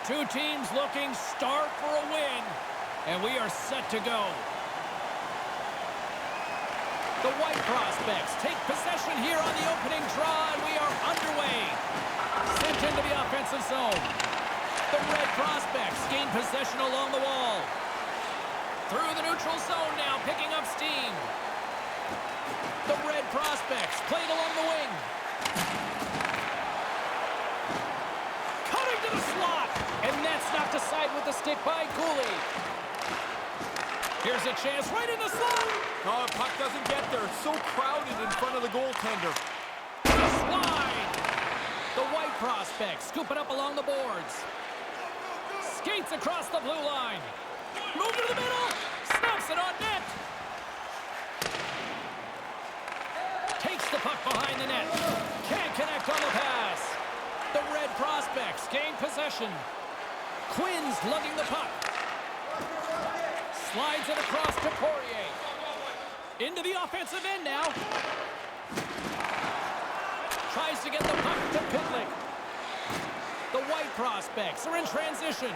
Two teams looking starved for a win, and we are set to go. The White Prospects take possession here on the opening draw, and we are underway. Sent into the offensive zone. The Red Prospects gain possession along the wall. Through the neutral zone now, picking up steam. The Red Prospects played along the wing. Cutting to the slot. And that's knocked aside with the stick by Cooley. Here's a chance right in the slot. Oh, the puck doesn't get there. It's so crowded in front of the goaltender. Slide. The White Prospects scoop it up along the boards. Skates across the blue line. Move to the middle. Snaps it on net. Takes the puck behind the net. Can't connect on the pass. The Red Prospects gain possession. Quinn's lugging the puck. Slides it across to Poirier. Into the offensive end now. Tries to get the puck to Pitlick. The White Prospects are in transition.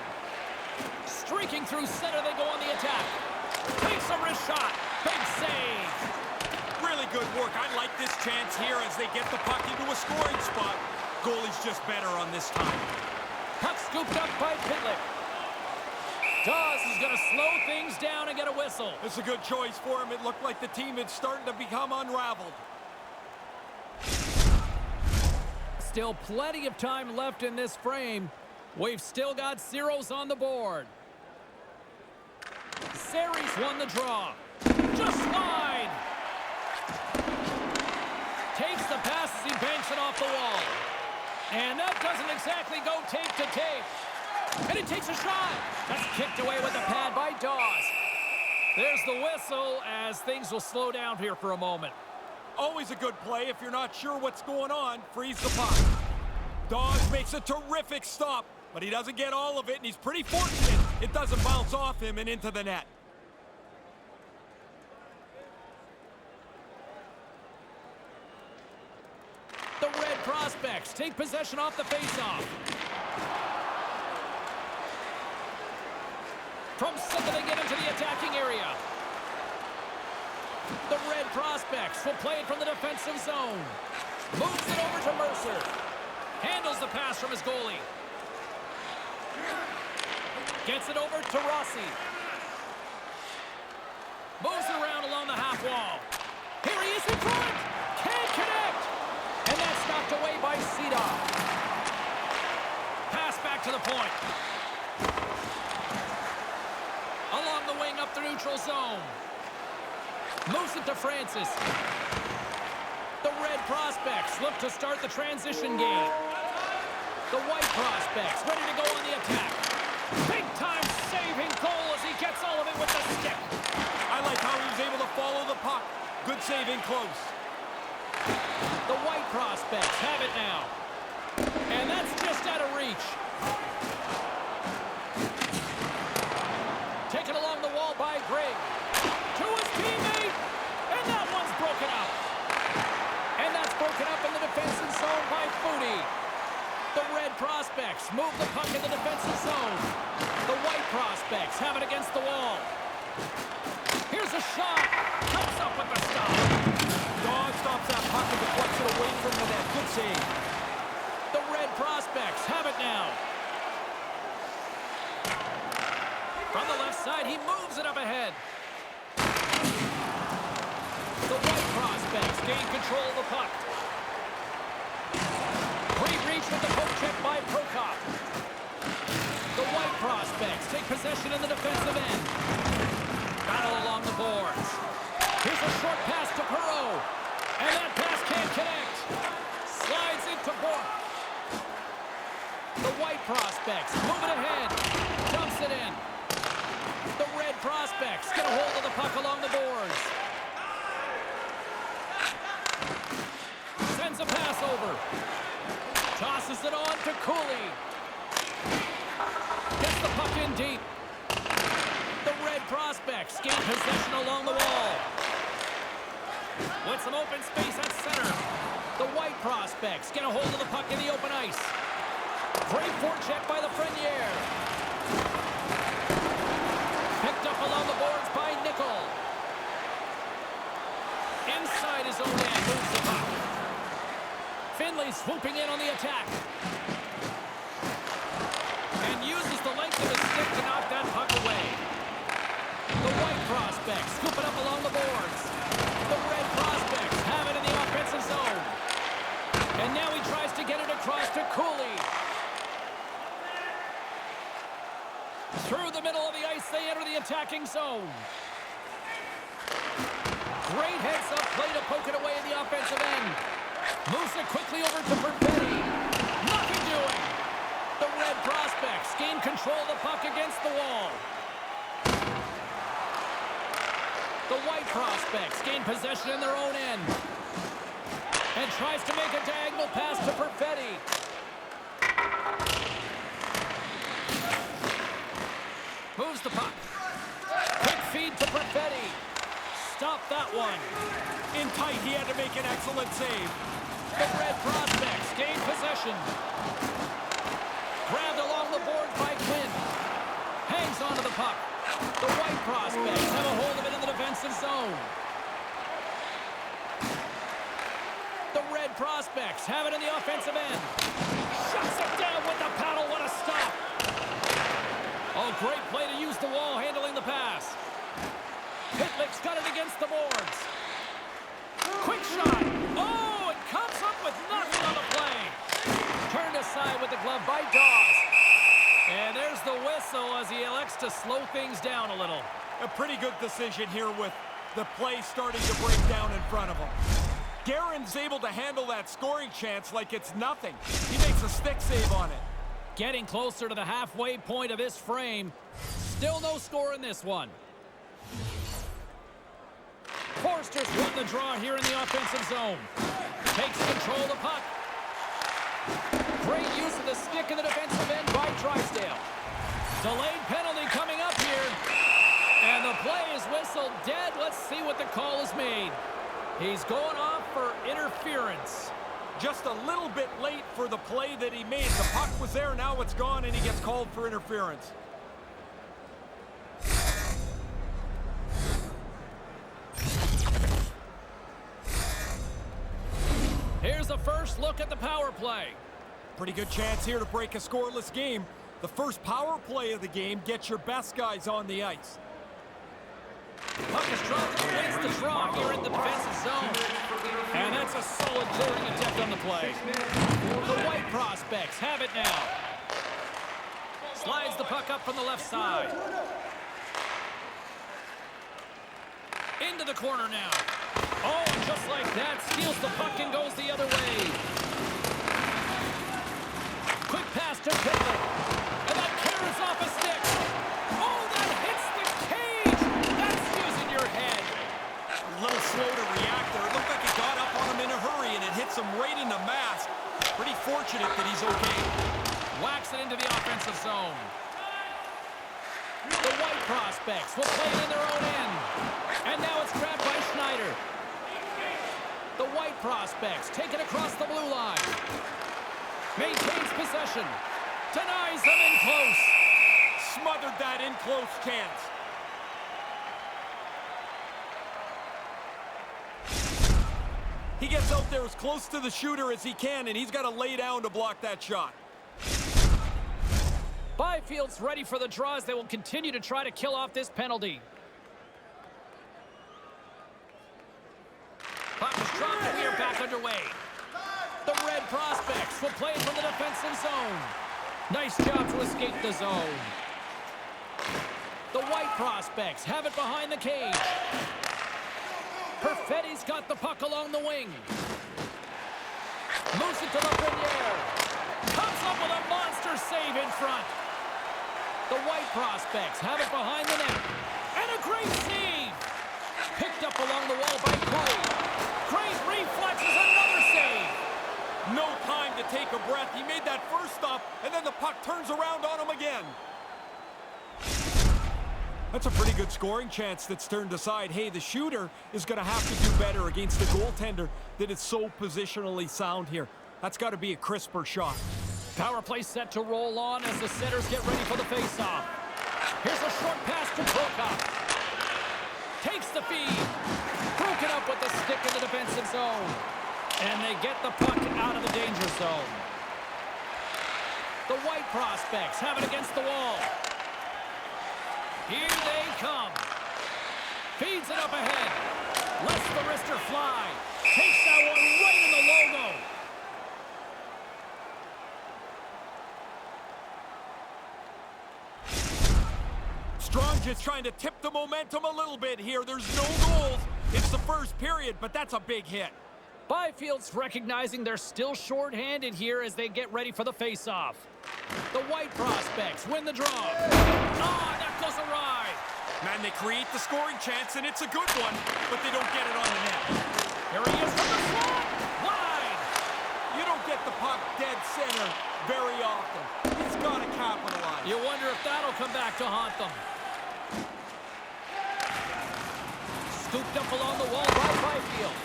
Streaking through center, they go on the attack. Takes a wrist shot. Big save. Really good work. I like this chance here as they get the puck into a scoring spot. Goalie's just better on this time. Puck scooped up by Pitlick. Dawes is going to slow things down and get a whistle. It's a good choice for him. It looked like the team is starting to become unraveled. Still plenty of time left in this frame. We've still got zeros on the board. Series won the draw. Just slide. Takes the pass as he banks it off the wall. And that doesn't exactly go tape to tape. And he takes a shot. That's kicked away with the pad by Dawes. There's the whistle as things will slow down here for a moment. Always a good play if you're not sure what's going on. Freeze the puck. Dawes makes a terrific stop, but he doesn't get all of it, and he's pretty fortunate it doesn't bounce off him and into the net. The Red Prospects take possession off the faceoff. From center, they get into the attacking area. The Red Prospects will play it from the defensive zone. Moves it over to Mercer. Handles the pass from his goalie. Gets it over to Rossi. Moves it around along the half wall. Here he is in front. Can't connect. And that's knocked away by Cedar. Pass back to the point. Along the wing up the neutral zone. Moves it to Francis. The Red Prospects look to start the transition game. The White Prospects ready to go on the attack. Big time saving goal as he gets all of it with the stick. I like how he was able to follow the puck. Good saving close. The White Prospects have it now. And that's just out of reach. Taken along the wall by Grigg. To his teammate. And that one's broken up. And that's broken up in the defensive zone by Foodie. The Red Prospects move the puck in the defensive zone. The White Prospects have it against the wall. Here's a shot. Comes up with the stop. Dawes stops that puck and deflects it away from the net. Good save. The Red Prospects have it now. From the left side, he moves it up ahead. The White Prospects gain control of the puck. Great reach with the poke check by Prokop. The White Prospects take possession in the defensive end. Battle along the boards. Here's a short pass to Perreault. And that pass can't connect. Slides into Bourque. The White Prospects move it ahead. Dumps it in. The Red Prospects get a hold of the puck along the boards. Sends a pass over. Tosses it on to Cooley. Gets the puck in deep. The Red Prospects gain possession along the wall. With some open space at center. The White Prospects get a hold of the puck in the open ice. Great forecheck by Lafreniere. Picked up along the boards by Nickel. Inside his own end, moves the puck. Finley swooping in on the attack. And uses the length of his stick to knock that puck away. The white prospects scoop it up along the boards. The red prospects have it in the offensive zone. And now he tries to get it across to Cooley. Through the middle of the ice, they enter the attacking zone. Great heads-up play to poke it away in the offensive end. Moves it quickly over to Perfetti. Nothing doing. The red prospects gain control of the puck against the wall. The white prospects gain possession in their own end. And tries to make a diagonal pass to Perfetti. Moves the puck. Quick feed to Perfetti. Stop that one. In tight, he had to make an excellent save. The red prospects gain possession. Grabbed along the boards by Quinn. Hangs onto the puck. The white prospects have a hold of it in the defensive zone. The red prospects have it in the offensive end. Shuts it down with the paddle. What a stop. Oh, great play to use the wall handling the pass. Pitlick's got it against the boards. Quick shot. Oh, it comes up with nothing on the play. Turned aside with the glove by Dawes. And there's the whistle as he elects to slow things down a little. A pretty good decision here with the play starting to break down in front of him. Guerin's able to handle that scoring chance like it's nothing. He makes a stick save on it. Getting closer to the halfway point of this frame. Still no score in this one. Forster's won the draw here in the offensive zone. Takes control of the puck. Great use of the stick in the defensive end by Drysdale. Delayed penalty coming up here. And the play is whistled dead. Let's see what the call is made. He's going off for interference. Just a little bit late for the play that he made. The puck was there, now it's gone, and he gets called for interference. Here's the first look at the power play. Pretty good chance here to break a scoreless game. The first power play of the game gets your best guys on the ice. Puck is dropped, makes the draw here in the defensive zone. And that's a solid clearing attempt on the play. The white prospects have it now. Slides the puck up from the left side. Into the corner now. Oh, and just like that, steals the puck and goes the other way. Quick pass to Pitlick. And that carries off a stick. Oh, that hits the cage. That's using your head. A little slow to react there. It looked like it got up on him in a hurry, and it hits him right in the mask. Pretty fortunate that he's okay. Whacks it into the offensive zone. The white prospects will play it in their own end. And now it's grabbed by Schneider. The white prospects take it across the blue line. Maintains possession. Denies them in close. Smothered that in close chance. He gets out there as close to the shooter as he can, and he's got to lay down to block that shot. Byfield's ready for the draws. They will continue to try to kill off this penalty. Puck is dropped and we are back underway. The red prospects will play it from the defensive zone. Nice job to escape the zone. The white prospects have it behind the cage. Perfetti's got the puck along the wing. Moves it to Lafreniere. Comes up with a monster save in front. The white prospects have it behind the net. And a great save. Picked up along the wall by Cooley. Great reflexes, another save. No time to take a breath. He made that first stop, and then the puck turns around on him again. That's a pretty good scoring chance that's turned aside. Hey, the shooter is going to have to do better against the goaltender that is so positionally sound here. That's got to be a crisper shot. Power play set to roll on as the setters get ready for the faceoff. Here's a short pass to Prokop. Takes the feed. Broken up with the stick in the defensive zone. And they get the puck out of the danger zone. The White prospects have it against the wall. Here they come. Feeds it up ahead. Lets the wrister fly. Takes that one right in the logo. Strong just trying to tip the momentum a little bit here. There's no goals. It's the first period, but that's a big hit. Byfield's recognizing they're still shorthanded here as they get ready for the faceoff. The White prospects win the draw. Ah, that goes awry. Man, they create the scoring chance, and it's a good one, but they don't get it on the net. Here he is from the slot. Wide. You don't get the puck dead center very often. He's got to capitalize. You wonder if that'll come back to haunt them. Scooped up along the wall by Byfield.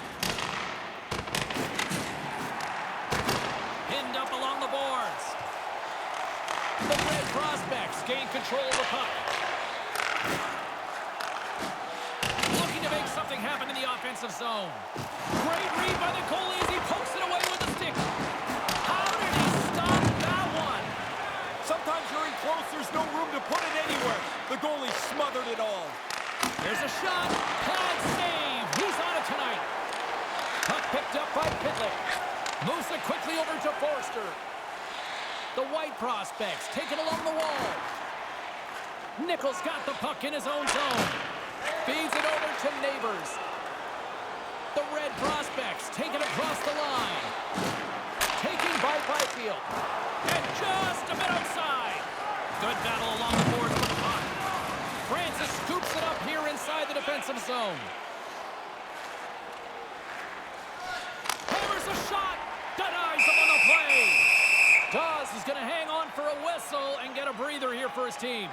Pinned up along the boards. The Red prospects gain control of the puck. Looking to make something happen in the offensive zone. Great read by the goalie as he pokes it away with the stick. How did he stop that one? Sometimes you're in close, there's no room to put it anywhere. The goalie smothered it all. There's a shot. Pad save. He's on it tonight. Puck picked up by Pitlick. Moves it quickly over to Forster. The White prospects take it along the wall. Nichols got the puck in his own zone. Feeds it over to Neighbors. The Red prospects take it across the line. Taking by Byfield. And just a bit outside. Good battle along the boards for the puck. Francis scoops it up here inside the defensive zone. Hammers a shot. Denies him on the play. Dawes is going to hang on for a whistle and get a breather here for his team.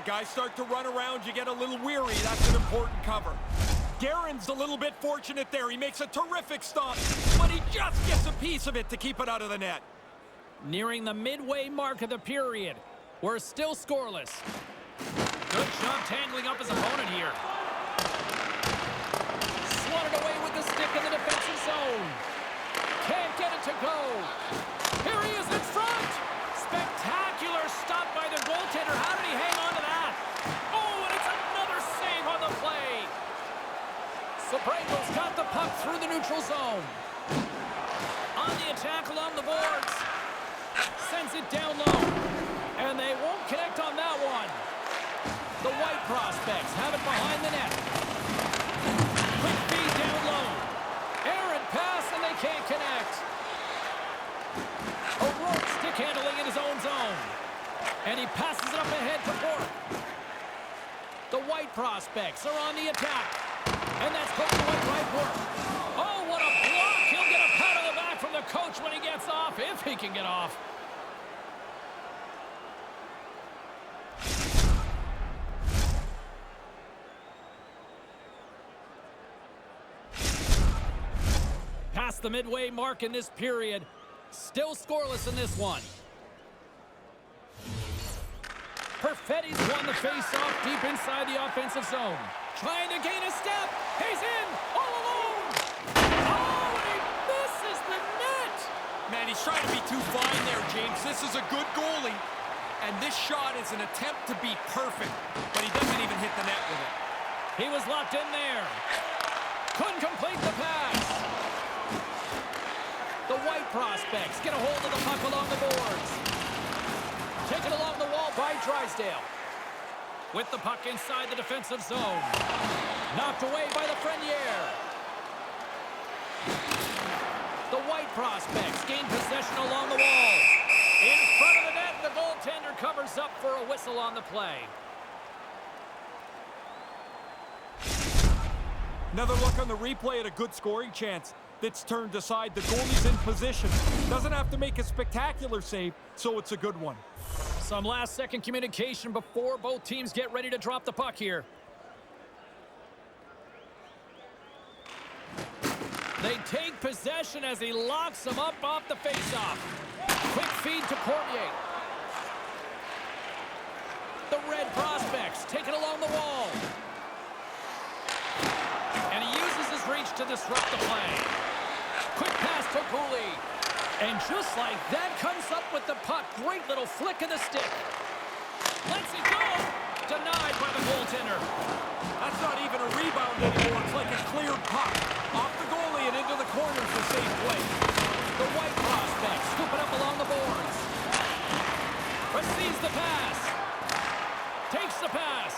Guys start to run around, you get a little weary. That's an important cover. Guerin's a little bit fortunate there. He makes a terrific stop, but he just gets a piece of it to keep it out of the net. Nearing the midway mark of the period. We're still scoreless. Good job tangling up his opponent here. Swatted away with the stick in the defensive zone. Can't get it to go. Here he is in front. Spectacular stop by the goaltender. How did he hang on to that? Oh, and it's another save on the play. Sobrego's got the puck through the neutral zone. On the attack along the boards. Sends it down low. And they won't connect on that one. The White prospects have it behind the net. Quick feed down low. Errant pass and they can't connect. O'Rourke stick handling in his own zone. And he passes it up ahead to Bork. The White prospects are on the attack. And that's poked away by Bork. Oh, what a block. He'll get a pat on the back from the coach when he gets off, if he can get off. Past the midway mark in this period. Still scoreless in this one. Perfetti's won the face-off deep inside the offensive zone. Trying to gain a step. He's in all alone. Oh, and he misses the net. Man, he's trying to be too fine there, James. This is a good goalie. And this shot is an attempt to be perfect. But he doesn't even hit the net with it. He was locked in there. Couldn't complete the pass. The White prospects get a hold of the puck along the boards. Taken along the wall by Drysdale. With the puck inside the defensive zone. Knocked away by the Frenier. The White prospects gain possession along the wall. In front of the net, the goaltender covers up for a whistle on the play. Another look on the replay at a good scoring chance. That's turned aside. The goalie's in position. Doesn't have to make a spectacular save, so it's a good one. Some last-second communication before both teams get ready to drop the puck here. They take possession as he locks them up off the faceoff. Quick feed to Cormier. The Red Prospects take it along the wall. And he uses his reach to disrupt the play. Quick pass to Cooley. And just like that, comes up with the puck. Great little flick of the stick. Lets it go. Denied by the goaltender. That's not even a rebound anymore. It's like a cleared puck. Off the goalie and into the corner for safe play. The White Prospects scoop it up along the boards. Receives the pass. Takes the pass.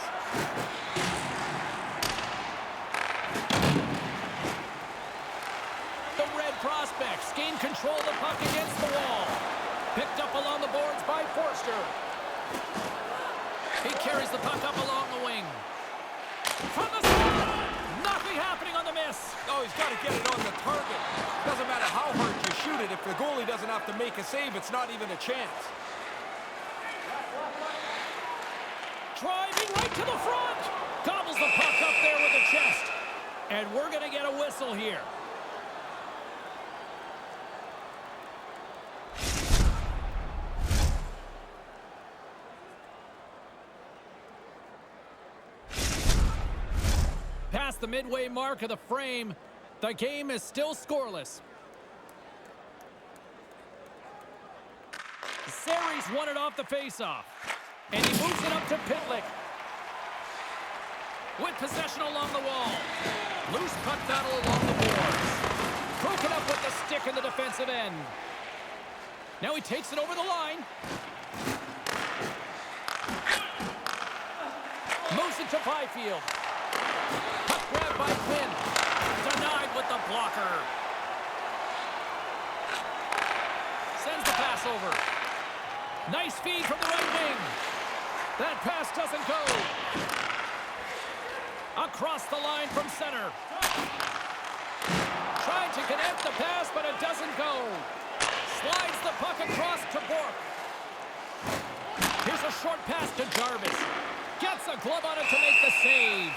The Red Prospects gain control of the puck against the wall. Picked up along the boards by Forster. He carries the puck up along the wing. From the side! Nothing happening on the miss. Oh, he's got to get it on the target. Doesn't matter how hard you shoot it. If the goalie doesn't have to make a save, it's not even a chance. Driving right to the front. Gobbles the puck up there with the chest. And we're going to get a whistle here. Past the midway mark of the frame, the game is still scoreless. Series won it off the faceoff. And he moves it up to Pitlick. With possession along the wall. Loose puck battle along the boards. Broken up with the stick in the defensive end. Now he takes it over the line. Moves it to Byfield. Puck grab by Quinn. Denied with the blocker. Sends the pass over. Nice feed from the right wing. That pass doesn't go. Across the line from center. Trying to connect the pass, but it doesn't go. Slides the puck across to Bourque. Here's a short pass to Jarvis. Gets a glove on it to make the save.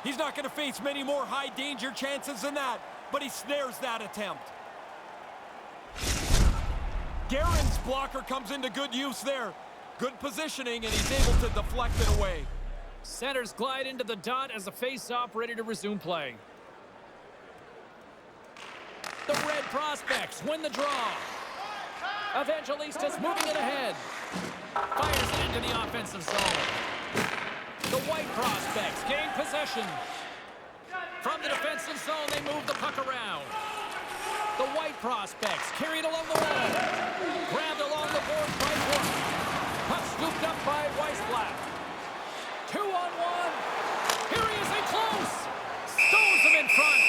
He's not going to face many more high-danger chances than that, but he snares that attempt. Guerin's blocker comes into good use there. Good positioning, and he's able to deflect it away. Centers glide into the dot as the face-off ready to resume play. The Red Prospects win the draw. Evangelistas moving it ahead. Fires it into the offensive zone. The White Prospects gain possession. From the defensive zone, they move the puck around. The White Prospects carried along the wall. Grabbed along the board by Bourque. Puck scooped up by Weissblatt. 2-on-1. Here he is in close. Stones him in front.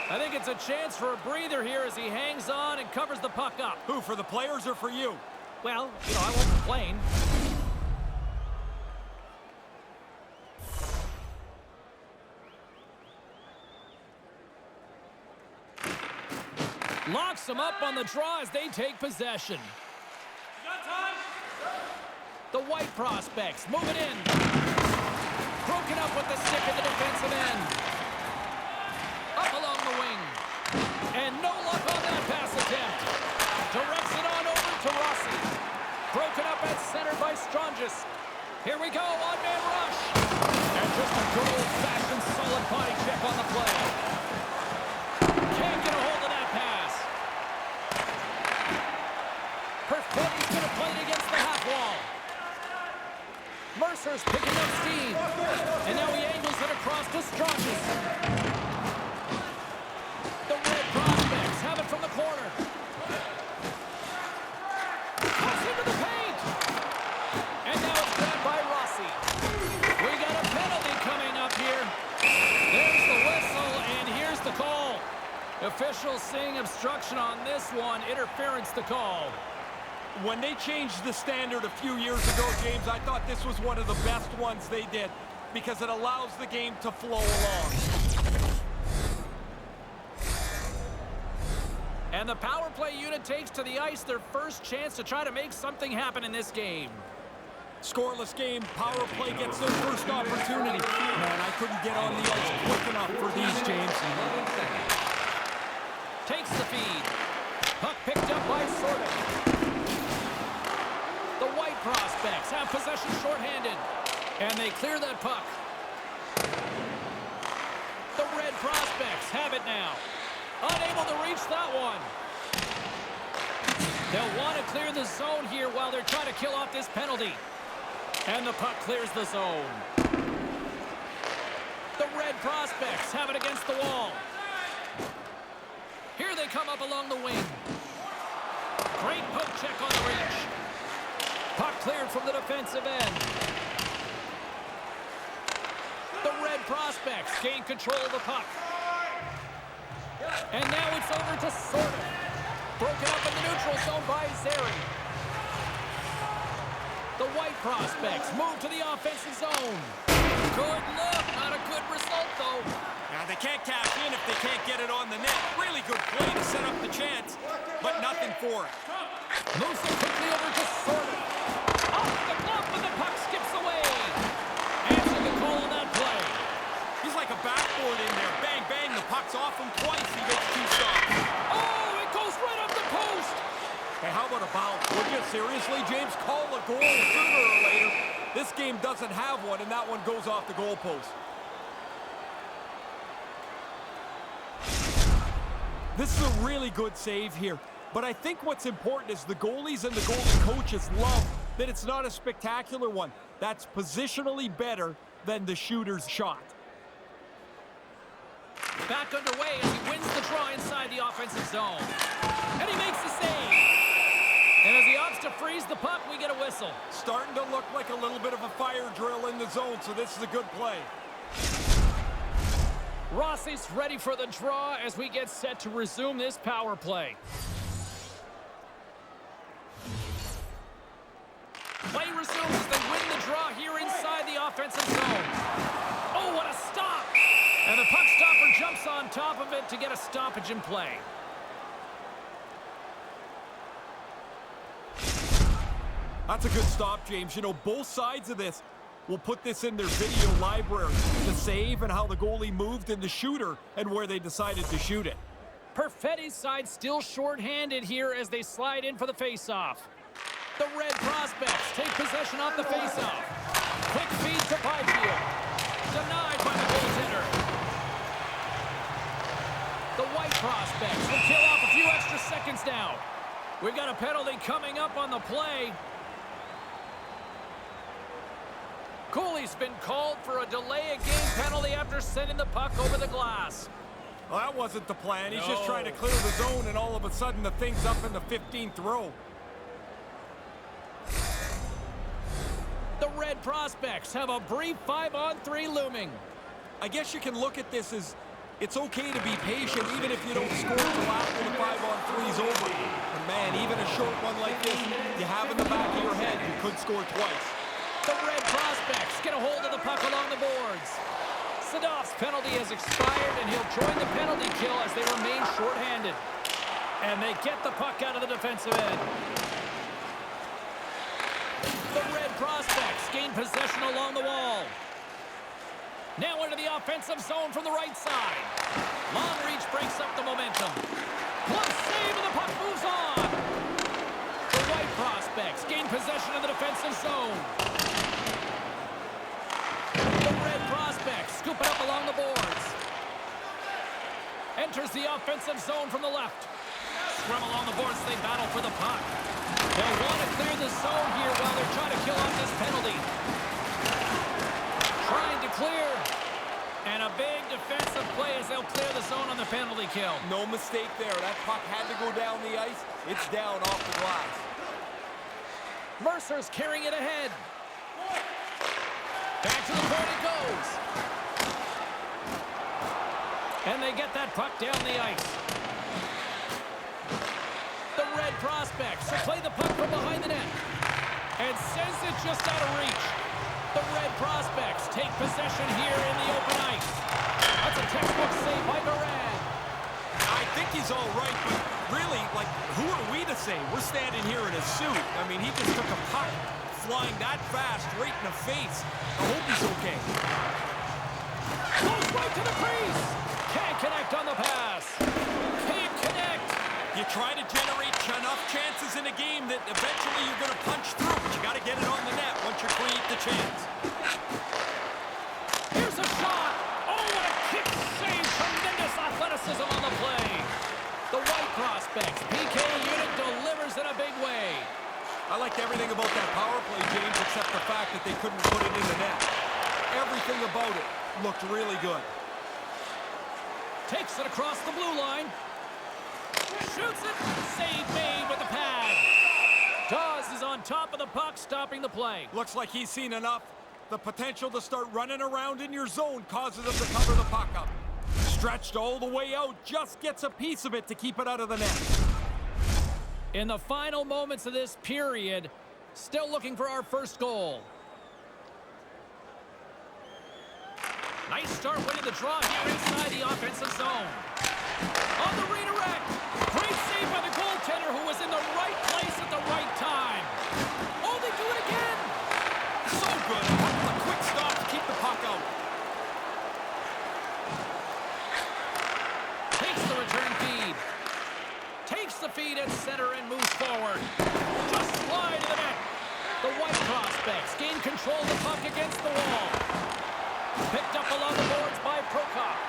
I think it's a chance for a breather here as he hangs on and covers the puck up. Who, for the players or for you? Well, you know, I won't complain. Locks them up on the draw as they take possession. The White Prospects move it in. Broken up with the stick in the defensive end. Up along the wing. And no luck on that pass attempt. Directs it on over to Rossi. Broken up at center by Strangis. Here we go, one-man rush. And just a good old-fashioned solid body check on the play. Can't get a hold of that pass. Perfetti's going to play it against the half wall. Mercer's picking up steam. And now he angles it across to Strangis. The Red Prospects have it from the corner. Cuts into the paint. And now it's grabbed by Rossi. We got a penalty coming up here. There's the whistle, and here's the call. Officials seeing obstruction on this one. Interference to call. When they changed the standard a few years ago, James, I thought this was one of the best ones they did because it allows the game to flow along. And the power play unit takes to the ice their first chance to try to make something happen in this game. Scoreless game, power play gets their first opportunity. Man, I couldn't get on the ice quick enough for these, James. Takes the feed. Puck picked up by Sordic. shorthanded. And they clear that puck. The Red Prospects have it now. Unable to reach that one. They'll want to clear the zone here while they're trying to kill off this penalty. And the puck clears the zone. The Red Prospects have it against the wall. Here they come up along the wing. Great poke check on the reach. Puck cleared from the defensive end. The Red Prospects gain control of the puck. And now it's over to Sorter. Broken up in the neutral zone by Zary. The White Prospects move to the offensive zone. Good look. Not a good result, though. Now, they can't cash in if they can't get it on the net. Really good play to set up the chance, but nothing for it. Moves it quickly over to Sorter. Off the glove, and the puck skips away. Answer the call on that play. He's like a backboard in there. Bang, bang, the puck's off him twice. He gets 2 stops. Oh, it goes right up the post. Hey, how about a bounce? Would you seriously, James? Call a goal sooner or later. This game doesn't have one, and that one goes off the goalpost. This is a really good save here. But I think what's important is the goalies and the goalie coaches love that it's not a spectacular one. That's positionally better than the shooter's shot. Back underway as he wins the draw inside the offensive zone. And he makes the save. And as he opts to freeze the puck, we get a whistle. Starting to look like a little bit of a fire drill in the zone, so this is a good play. Rossi's ready for the draw as we get set to resume this power play. Play resumes as they win the draw here inside the offensive zone. Oh, what a stop! And the puck stopper jumps on top of it to get a stoppage in play. That's a good stop, James. You know, both sides of this will put this in their video library. The save and how the goalie moved and the shooter and where they decided to shoot it. Perfetti's side still shorthanded here as they slide in for the faceoff. The Red Prospects take possession off the faceoff. Quick feed to Byfield. Denied by the goaltender. The White Prospects will kill off a few extra seconds now. We've got a penalty coming up on the play. Cooley's been called for a delay-of-game penalty after sending the puck over the glass. Well, that wasn't the plan. He's just trying to clear the zone, and all of a sudden the thing's up in the 15th row. The Red Prospects have a brief 5-on-3 looming. I guess you can look at this as it's okay to be patient even if you don't score until after the 5-on-3 is over. And man, even a short one like this, you have in the back of your head, you could score twice. The Red Prospects get a hold of the puck along the boards. Sadov's penalty has expired, and he'll join the penalty kill as they remain shorthanded. And they get the puck out of the defensive end. The Red Prospects gain possession along the wall. Now into the offensive zone from the right side. Long reach breaks up the momentum. Close save, and the puck moves on. The White Prospects gain possession of the defensive zone. The Red Prospects scoop it up along the boards. Enters the offensive zone from the left. Scrum along the boards, they battle for the puck. They'll want to clear the zone here while they're trying to kill off this penalty. Trying to clear. And a big defensive play as they'll clear the zone on the penalty kill. No mistake there. That puck had to go down the ice. It's down off the glass. Mercer's carrying it ahead. Back to the point it goes. And they get that puck down the ice. The Red Prospects will play the puck from behind the net. And sends it just out of reach. The Red Prospects take possession here in the open ice. That's a textbook save by Moran. I think he's all right, but really, like, who are we to say? We're standing here in a suit. I mean, he just took a puck flying that fast right in the face. I hope he's okay. Goes right to the crease. Can't connect on the pass. Can't connect. You try to generate enough chances in a game that eventually you're going to punch through, but you got to get it on the net once you create the chance. Here's a shot. Oh, what a kick save. Tremendous athleticism on the play. The White Prospects PK unit delivers in a big way. I liked everything about that power play, James, except the fact that they couldn't put it in the net. Everything about it looked really good. Takes it across the blue line. Shoots it. Save made with the pad. Dawes is on top of the puck, stopping the play. Looks like he's seen enough. The potential to start running around in your zone causes him to cover the puck up. Stretched all the way out, just gets a piece of it to keep it out of the net. In the final moments of this period, still looking for our first goal. Nice start winning the draw here inside the offensive zone. On the redirect. Great save by the goaltender who was in the right place at the right time. Oh, they do it again. So good. A quick stop to keep the puck out. Takes the return feed. Takes the feed at center and moves forward. Just slide to the net. The White Prospects gain control of the puck against the wall. Picked up along the boards by Prokop.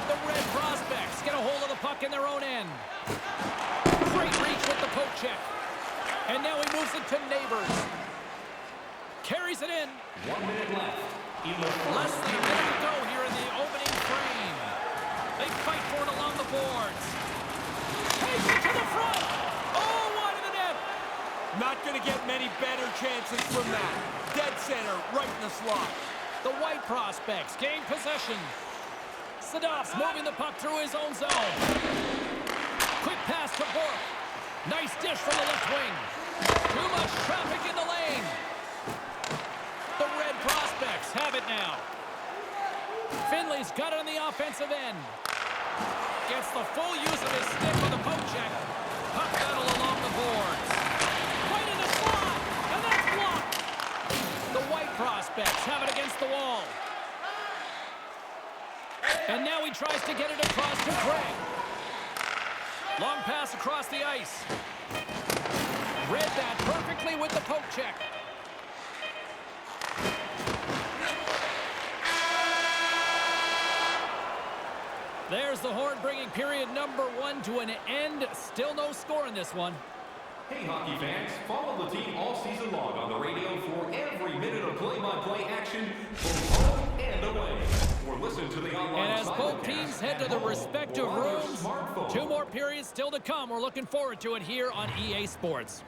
The Red Prospects get a hold of the puck in their own end. Great reach with the poke check. And now he moves it to Neighbors. Carries it in. 1 minute left. Less than a minute to go here in the opening frame. They fight for it along the boards. Takes it to the front. Oh, wide of the net. Not going to get many better chances from that. Dead center, right in the slot. The White Prospects gain possession. Sadov's moving the puck through his own zone. Quick pass to Bork. Nice dish from the left wing. Too much traffic in the lane. The Red Prospects have it now. Finley's got it on the offensive end. Gets the full use of his stick with a poke check. Puck battle along the boards. Right in the slot, and that's blocked. The White Prospects have it against the wall. And now he tries to get it across to Craig. Long pass across the ice. Read that perfectly with the poke check. There's the horn bringing period number 1 to an end. Still no score in this one. Hey, hockey fans, follow the team all season long on the radio for every minute of play-by-play action, both home and away. Or listen to the online And as both simulcast teams head to at the home respective or on your rooms, smartphone. 2 more periods still to come. We're looking forward to it here on EA Sports.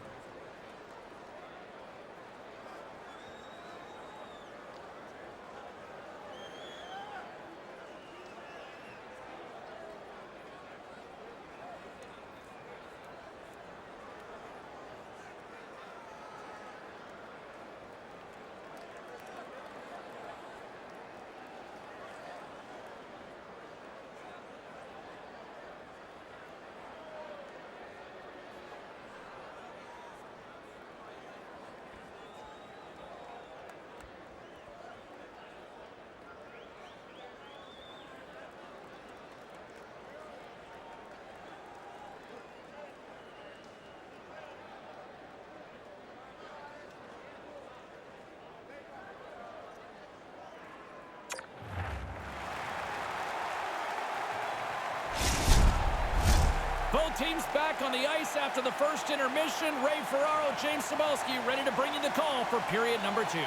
Both teams back on the ice after the first intermission. Ray Ferraro, James Cybulski ready to bring you the call for period number 2.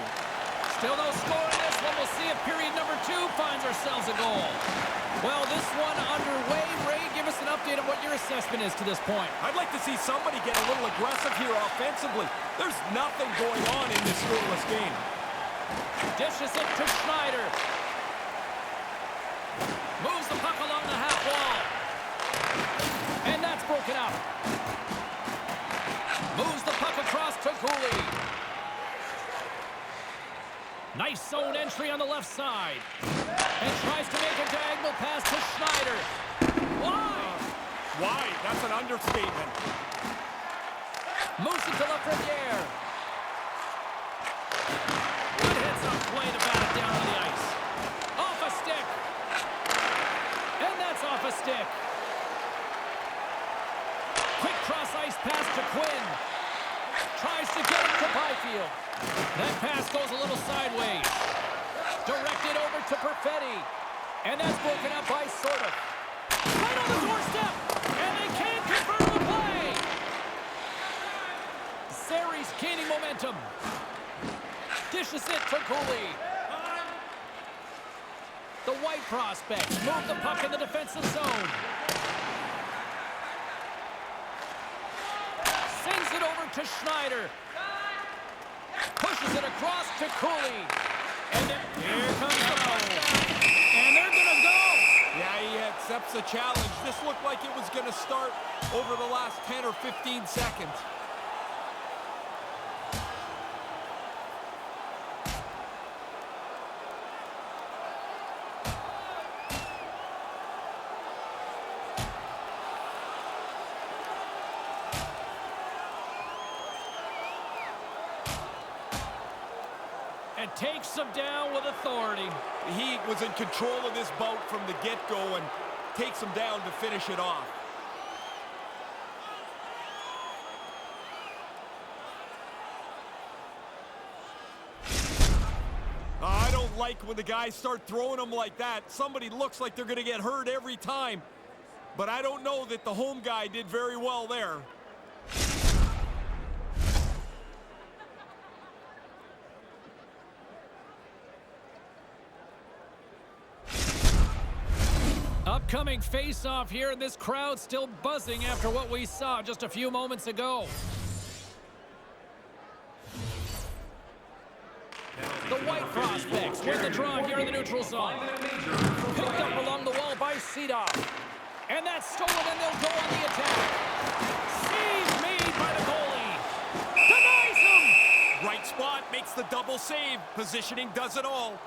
Still no score in this one. We'll see if period number 2 finds ourselves a goal. Well, this one underway. Ray, give us an update of what your assessment is to this point. I'd like to see somebody get a little aggressive here offensively. There's nothing going on in this scoreless game. Dishes it to Schneider. Moves the puck along the half wall. And that's broken up. Moves the puck across to Cooley. Nice zone entry on the left side. And tries to make a diagonal pass to Schneider. Wide. Wide, that's an understatement. Moves it to Lafreniere. Good hits on play to bat it down on the ice. Off a stick. And that's off a stick. Byfield. That pass goes a little sideways. Directed over to Perfetti. And that's broken up by Sorta. Right on the doorstep. And they can't convert the play. Zari's gaining momentum. Dishes it to Cooley. The White prospects move the puck in the defensive zone. Sends it over to Schneider. Pushes it across to Cooley. And then here comes the touchdown. And they're going to go. Yeah, he accepts the challenge. This looked like it was going to start over the last 10 or 15 seconds. And takes him down with authority. He was in control of this bout from the get-go and takes him down to finish it off. I don't like when the guys start throwing them like that. Somebody looks like they're going to get hurt every time. But I don't know that the home guy did very well there. Upcoming face-off here, and this crowd still buzzing after what we saw just a few moments ago. The White prospects win the draw here in the neutral zone. Picked up along the wall by Seedorf. And that's stolen, and they'll go on the attack. Save made by the goalie. Denies him! Right spot, makes the double save. Positioning does it all.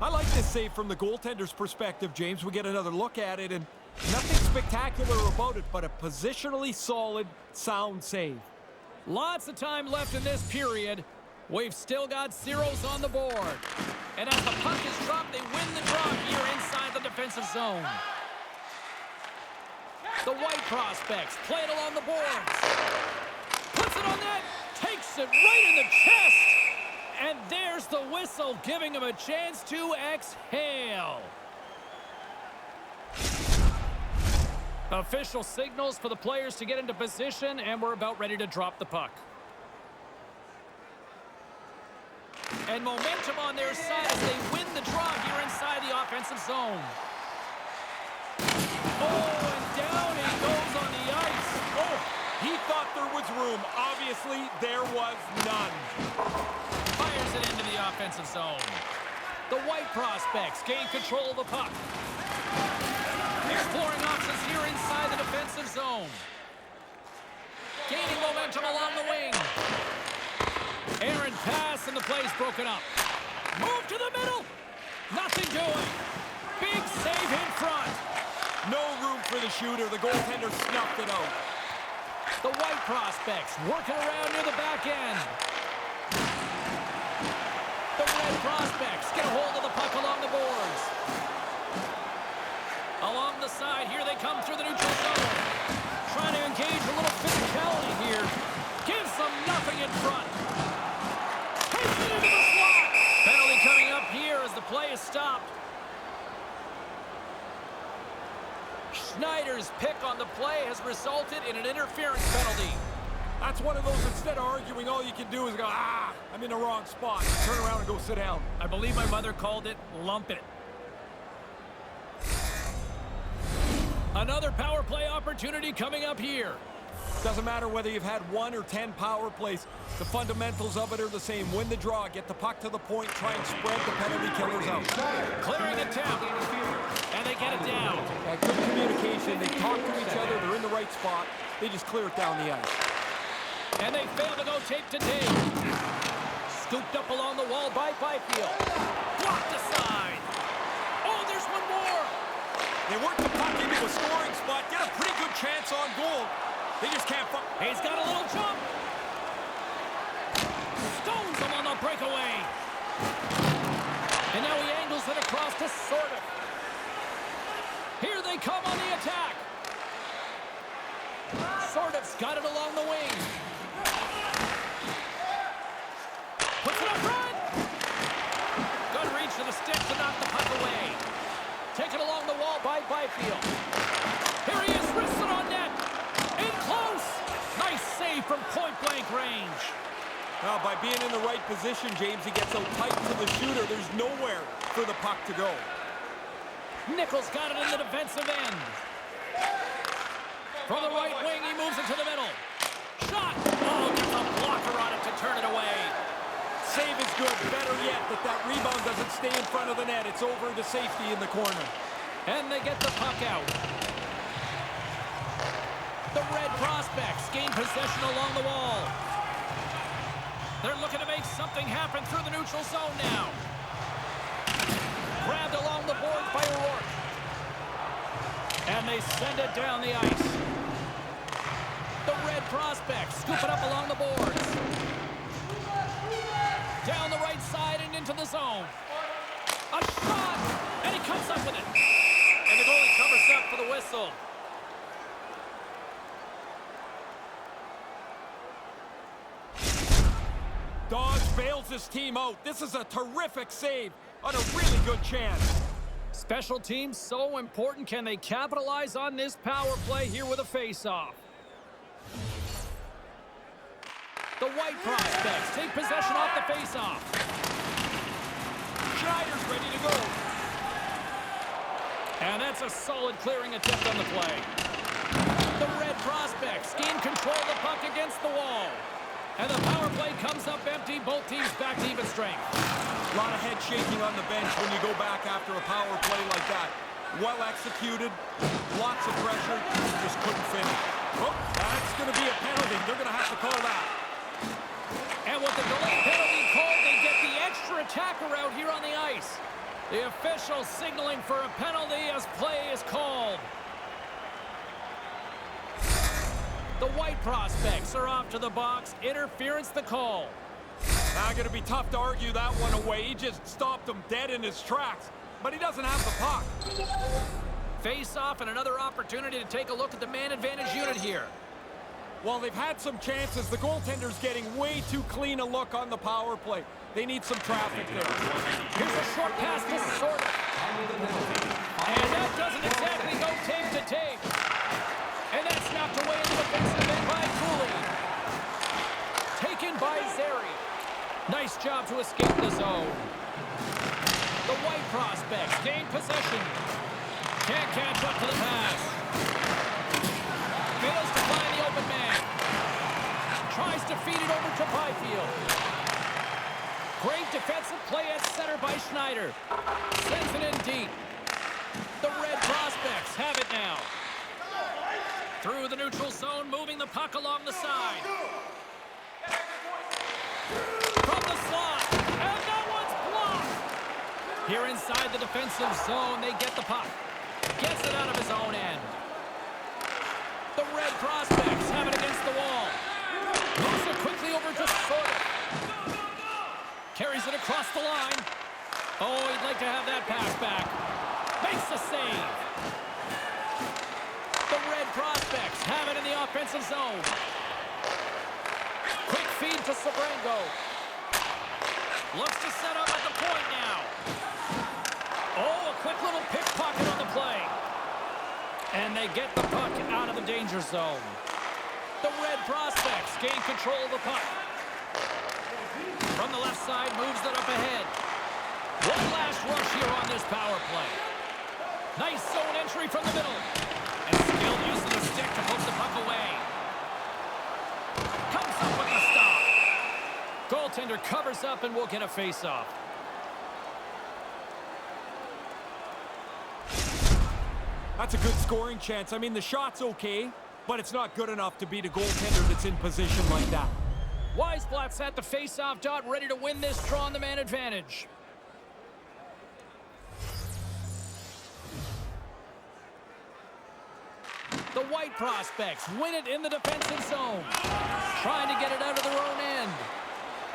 I like this save from the goaltender's perspective, James. We get another look at it, and nothing spectacular about it, but a positionally solid, sound save. Lots of time left in this period. We've still got zeros on the board. And as the puck is dropped, they win the draw here inside the defensive zone. The White prospects play it along the boards. Puts it on net, takes it right in the chest. And there's the whistle, giving him a chance to exhale. Official signals for the players to get into position, and we're about ready to drop the puck. And momentum on their side as they win the draw here inside the offensive zone. Oh, and down he goes on the ice. Oh, he thought there was room. Obviously, there was none. Fires it into the offensive zone. The White prospects gain control of the puck. Exploring options here inside the defensive zone. Gaining momentum along the wing. Aaron pass, and the play's broken up. Move to the middle. Nothing doing. Big save in front. No room for the shooter. The goaltender snuffed it out. The White prospects working around near the back end. The Red prospects get a hold of the puck along the boards. Along the side, here they come through the neutral zone. Trying to engage a little physicality here. Gives them nothing in front. Takes it into the slot. Penalty coming up here as the play is stopped. Schneider's pick on the play has resulted in an interference penalty. That's one of those, instead of arguing, all you can do is go, I'm in the wrong spot. Turn around and go sit down. I believe my mother called it lumping it. Another power play opportunity coming up here. Doesn't matter whether you've had 1 or 10 power plays. The fundamentals of it are the same. Win the draw, get the puck to the point, try and spread the penalty killers out. Clearing attempt. And they get it down. Good communication. They talk to each other. They're in the right spot. They just clear it down the ice. And they fail to go tape to tape. Scooped up along the wall by Byfield. Blocked aside. Oh, there's one more. They work the puck into a scoring spot. Get a pretty good chance on goal. They just can't... He's got a little jump. Stones him on the breakaway. And now he angles it across to Sorta. Here they come on the attack. Sort of's got it along the wing. Puts it up front. Good reach to the stick to knock the puck away. Taken along the wall by Byfield. Here he is, wrists it on net. In close. Nice save from point-blank range. Now, by being in the right position, James, he gets out tight to the shooter. There's nowhere for the puck to go. Nichols got it in the defensive end. From the right wing, he moves it to the middle. Shot! Oh, gets a blocker on it to turn it away. Save is good. Better yet, that rebound doesn't stay in front of the net. It's over to safety in the corner. And they get the puck out. The Red Prospects gain possession along the wall. They're looking to make something happen through the neutral zone now. Grabbed along the boards by O'Rourke. And they send it down the ice. The Red Prospects scoop it up along the boards. Down the right side and into the zone. A shot! And he comes up with it. And the goalie covers up for the whistle. Dodge bails his team out. This is a terrific save on a really good chance. Special teams so important. Can they capitalize on this power play here with a face-off? The White Prospects take possession off the face-off. Schneider's ready to go. And that's a solid clearing attempt on the play. The Red Prospects gain control of the puck against the wall. And the power play comes up empty. Both teams back to even strength. A lot of head shaking on the bench when you go back after a power play like that. Well executed, lots of pressure, just couldn't finish. Oh, that's going to be a penalty. They're going to have to call that. And with the delayed penalty called, they get the extra attacker out here on the ice. The official signaling for a penalty as play is called. The White Prospects are off to the box. Interference the call. Now going to be tough to argue that one away. He just stopped him dead in his tracks. But he doesn't have the puck. Face off and another opportunity to take a look at the man advantage unit here. Well, they've had some chances. The goaltender's getting way too clean a look on the power play. They need some traffic there. Here's a short pass to Sort. And that doesn't exactly go tape to tape. And that's knocked away in the defensive end by Cooley. Taken by Zeri. Nice job to escape the zone. The White Prospects gain possession. Can't catch up to the pass. Fails to find the open man. Tries to feed it over to Byfield. Great defensive play at center by Schneider. Sends it in deep. The Red Prospects have it now. Through the neutral zone, moving the puck along the side. From the slot, and that one's blocked. Here inside the defensive zone, they get the puck. Gets it out of his own end. The Red Prospects have it against the wall. Moves it quickly over to Sort. Carries it across the line. Oh, he'd like to have that pass back. Makes the save. The Red Prospects have it in the offensive zone. Quick feed to Sabrango. Looks to set up at the point now. Oh, a quick little pickpocket on the play. And they get the puck out of the danger zone. The Red Prospects gain control of the puck. From the left side, moves it up ahead. One last rush here on this power play. Nice zone entry from the middle. And skilled use of the stick to poke the puck away. Comes up with the stop. Goaltender covers up and will get a face-off. That's a good scoring chance. I mean, the shot's okay, but it's not good enough to beat a goaltender that's in position like that. Weisblatt's at the face-off dot, ready to win this draw on the man advantage. The White Prospects win it in the defensive zone. Trying to get it out of their own end.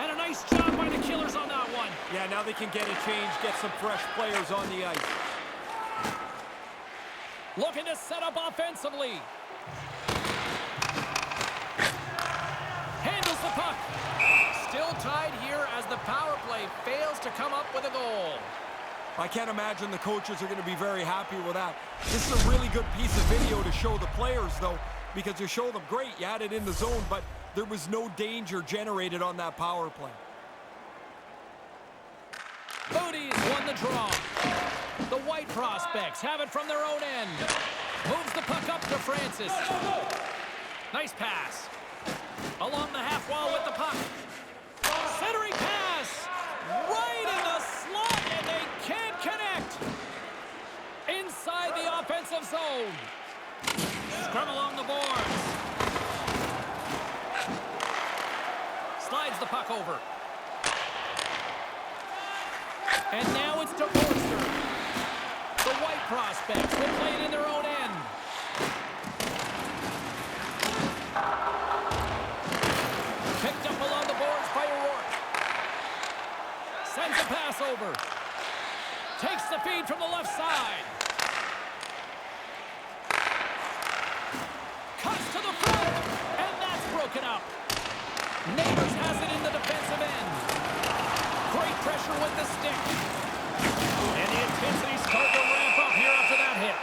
And a nice job by the Killers on that one. Yeah, now they can get a change, get some fresh players on the ice. Looking to set up offensively. puck. Still tied here as the power play fails to come up with a goal. I can't imagine the coaches are going to be very happy with that. This is a really good piece of video to show the players, though, because you show them, great, you had it in the zone, but there was no danger generated on that power play. Moody's won the draw. The White Prospects have it from their own end. Moves the puck up to Francis. Nice pass. Along the half wall with the puck. Centering pass. Right in the slot, and they can't connect. Inside the offensive zone. Scrum along the boards. Slides the puck over. And now it's to Forster. The White Prospects will play it in their own end. Picked up along the boards by O'Rourke. Sends a pass over. Takes the feed from the left side. Cuts to the front. And that's broken up. Neighbors has it in the defensive end. Great pressure with the stick. And the intensity starting to ramp up here after that hit.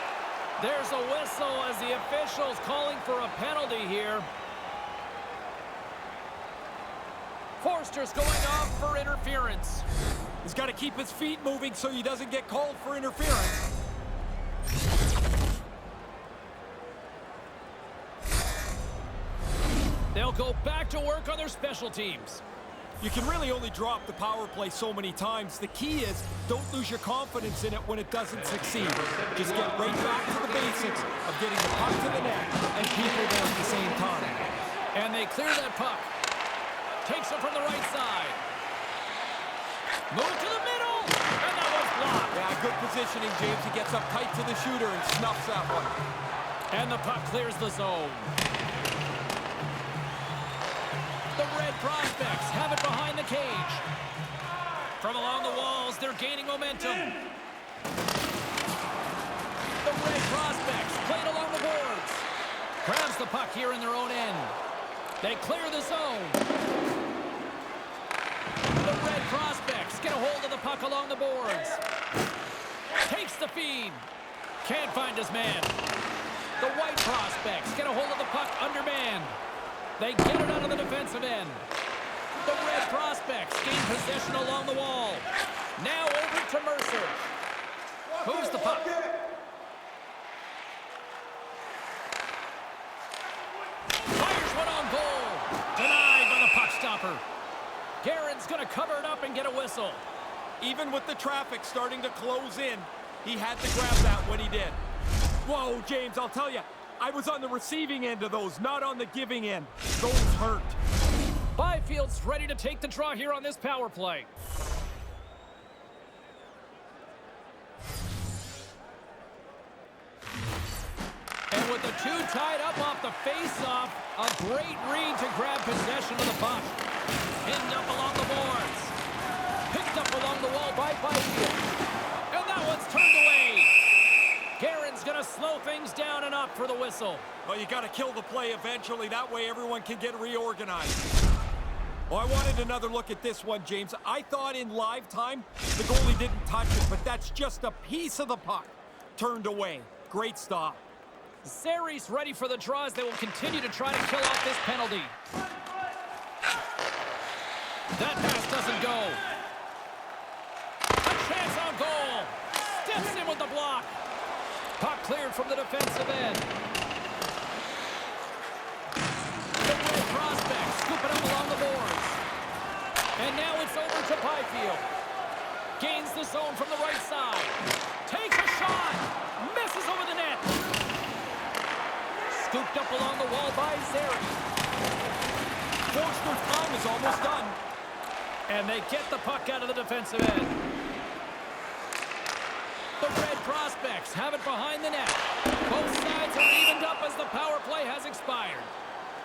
There's a whistle as the official's calling for a penalty here. Forster's going off for interference. He's got to keep his feet moving so he doesn't get called for interference. They'll go back to work on their special teams. You can really only drop the power play so many times. The key is don't lose your confidence in it when it doesn't succeed. Just get right back to the basics of getting the puck to the net and people there at the same time. And they clear that puck. Takes it from the right side. Move to the middle. And that was blocked. Yeah, good positioning, James. He gets up tight to the shooter and snuffs that one. And the puck clears the zone. The Red Prospects have it behind the cage. From along the walls, they're gaining momentum. The Red Prospects played along the boards. Grabs the puck here in their own end. They clear the zone. The Red Prospects get a hold of the puck along the boards. Takes the feed. Can't find his man. The White Prospects get a hold of the puck undermanned. They get it out of the defensive end. The Red Prospects gain possession along the wall. Now over to Mercer. Moves the puck. Fires one on goal. Denied by the puck stopper. Guerin's going to cover it up and get a whistle. Even with the traffic starting to close in, he had to grab that when he did. Whoa, James, I'll tell you, I was on the receiving end of those, not on the giving end. Those hurt. Byfield's ready to take the draw here on this power play. And with the two tied up off the face-off, a great read to grab possession of the puck. Pinned up along the boards. Picked up along the wall by Byfield. And that one's turned away. Guerin's going to slow things down and up for the whistle. Well, you got to kill the play eventually. That way everyone can get reorganized. Well, I wanted another look at this one, James. I thought in live time, the goalie didn't touch it, but that's just a piece of the puck turned away. Great stop. Zeri's ready for the draws. They will continue to try to kill off this penalty. That pass doesn't go. A chance on goal. Steps in with the block. Puck cleared from the defensive end. The Red Prospects scoop it up along the boards. And now it's over to Byfield. Gains the zone from the right side. Takes a shot. Misses over the net. Scooped up along the wall by Zeri. Forster's time is almost done. And they get the puck out of the defensive end. The Red Prospects have it behind the net. Both sides are evened up as the power play has expired.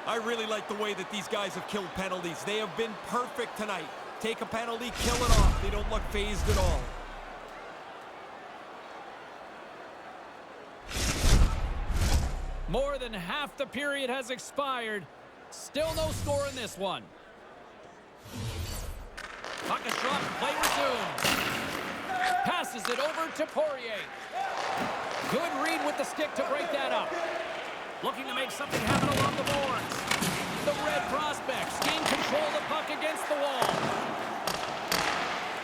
I really like the way that these guys have killed penalties. They have been perfect tonight. Take a penalty, kill it off. They don't look phased at all. More than half the period has expired. Still no score in this one. Puck is dropped, play resumes. Passes it over to Poirier. Good read with the stick to break that up. Looking to make something happen along the boards. The Red Prospects gain control of the puck against the wall.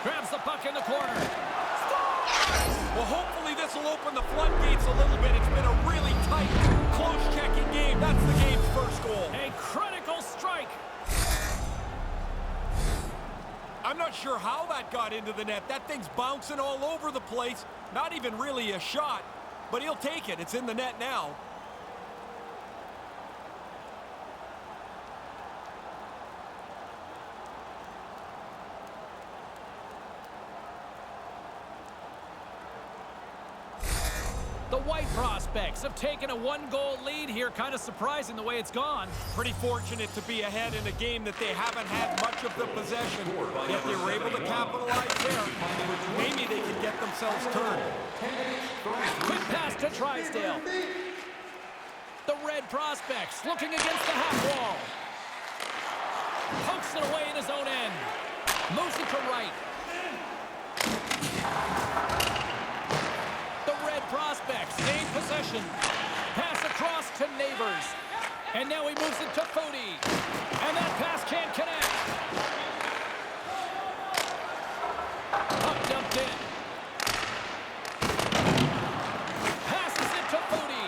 Grabs the puck in the corner. Well, hopefully this will open the floodgates a little bit. It's been a really tight, close-checking game. That's the game's first goal. A critical strike. I'm not sure how that got into the net. That thing's bouncing all over the place. Not even really a shot, but he'll take it. It's in the net now. The White Prospects have taken a one-goal lead here. Kind of surprising the way it's gone. Pretty fortunate to be ahead in a game that they haven't had much of the possession, yet they were able to capitalize there. Maybe they can get themselves turned. Quick pass to Trisdale. The Red Prospects looking against the half wall. Pokes it away in his own end. Moves it to right. Prospects gain possession. Pass across to Neighbors. And now he moves it to Footy. And that pass can't connect. Puck dumped in. Passes it to Footy.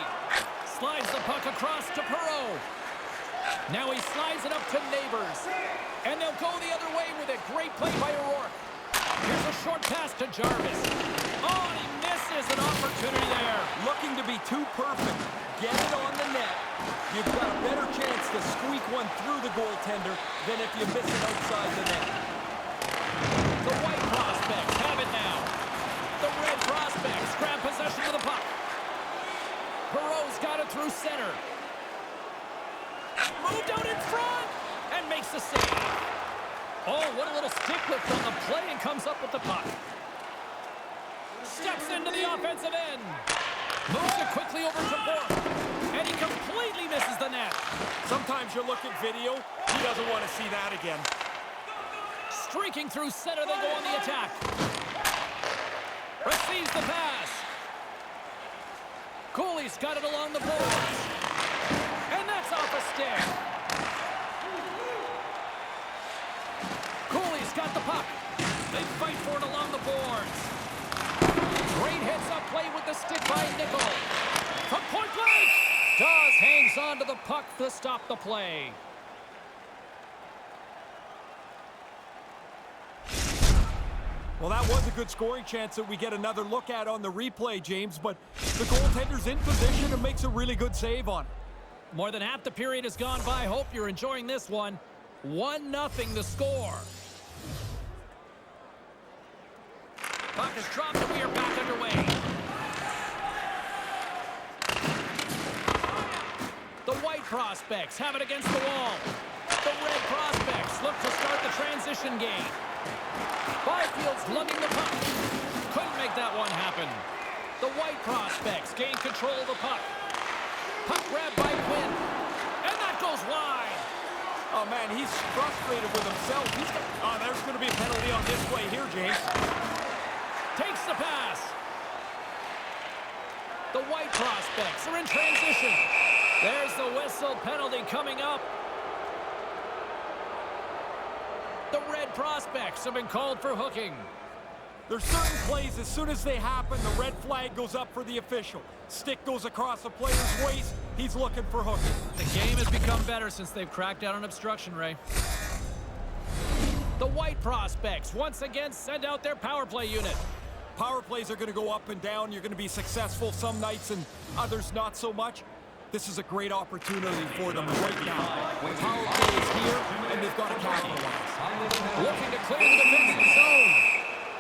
Slides the puck across to Perreault. Now he slides it up to Neighbors. And they'll go the other way with it. Great play by O'Rourke. Here's a short pass to Jarvis. Oh, and he misses an opportunity there. Looking to be too perfect. Get it on the net. You've got a better chance to squeak one through the goaltender than if you miss it outside the net. The White Prospects have it now. The Red Prospects grab possession of the puck. Perreault's got it through center. Moved out in front and makes the save. Oh, what a little stick lift on the play and comes up with the puck. Steps into the offensive end. Moves it quickly over to Bourque. And he completely misses the net. Sometimes you look at video, he doesn't want to see that again. Streaking through center, they go on the attack. Receives the pass. Cooley's got it along the boards. And that's off a stick. Cooley's got the puck. They fight for it along the boards. Great hits up play with the stick by Nickel. From point blank, Dawes hangs on to the puck to stop the play. Well, that was a good scoring chance that we get another look at on the replay, James, but the goaltender's in position and makes a really good save on it. More than half the period has gone by. Hope you're enjoying this one. 1-0 the score. Puck is dropped and we are back underway. The White Prospects have it against the wall. The Red Prospects look to start the transition game. Byfield's lugging the puck. Couldn't make that one happen. The White Prospects gain control of the puck. Puck grabbed by Quinn. And that goes wide. Oh, man, he's frustrated with himself. Oh, there's going to be a penalty on this play here, James. Takes the pass. The White Prospects are in transition. There's the whistle. Penalty coming up. The Red Prospects have been called for hooking. There's certain plays, as soon as they happen, the red flag goes up for the official. Stick goes across the player's waist. He's looking for hooking. The game has become better since they've cracked down on obstruction, Ray. The White Prospects once again send out their power play unit. Power plays are going to go up and down. You're going to be successful some nights and others not so much. This is a great opportunity for them right now. Power play is here, and they've got to capitalize. Looking to clear the defensive zone.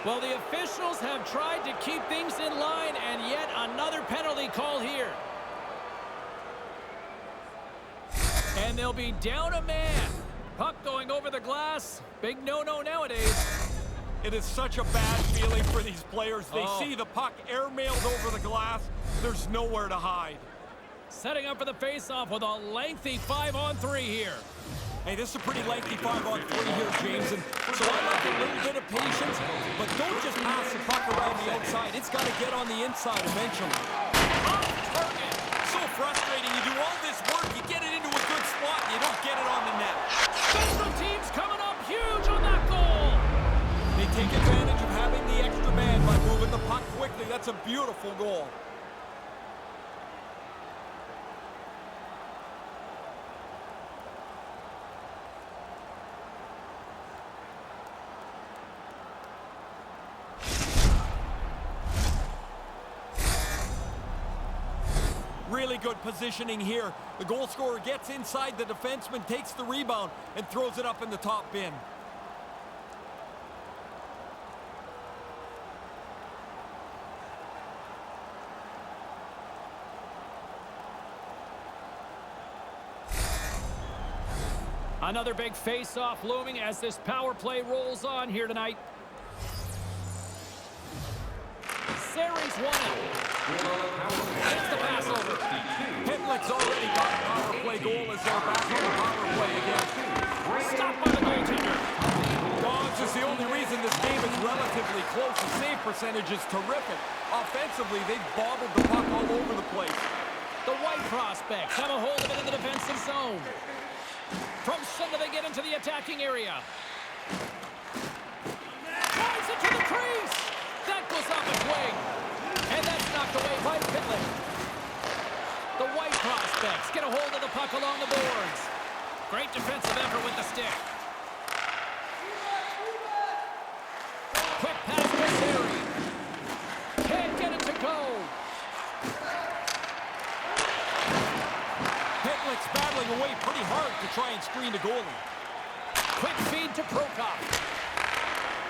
Well, the officials have tried to keep things in line, and yet another penalty call here. And they'll be down a man. Puck going over the glass. Big no-no nowadays. It is such a bad feeling for these players. They see the puck airmailed over the glass. There's nowhere to hide. Setting up for the face-off with a lengthy 5-on-3 here. Hey, this is a pretty lengthy 5-on-3 here, James, and so I like a little bit of patience, but don't just pass the puck around the outside. It's got to get on the inside eventually. Off target. So frustrating. You do all this work, you get it into a good spot, and you don't get it on the net. Special teams coming up huge on that goal. They take advantage of having the extra man by moving the puck quickly. That's a beautiful goal. Really good positioning here. The goal scorer gets inside the defenseman, takes the rebound, and throws it up in the top bin. Another big face-off looming as this power play rolls on here tonight. Series won it. Takes the pass over. Pitlick's already got a power play goal as they're back on the power play again. Stopped by the goaltender. Dogs is the only reason this game is relatively close. The save percentage is terrific. Offensively, they've bobbled the puck all over the place. The White prospects have a hold of it in the defensive zone. From center, they get into the attacking area. Drives it to the crease. That goes off its wing. And that's knocked away by Pitlick. The White prospects get a hold of the puck along the boards. Great defensive effort with the stick. Quick pass to Sari. Can't get it to go. Pitlick's battling away pretty hard to try and screen the goalie. Quick feed to Prokop.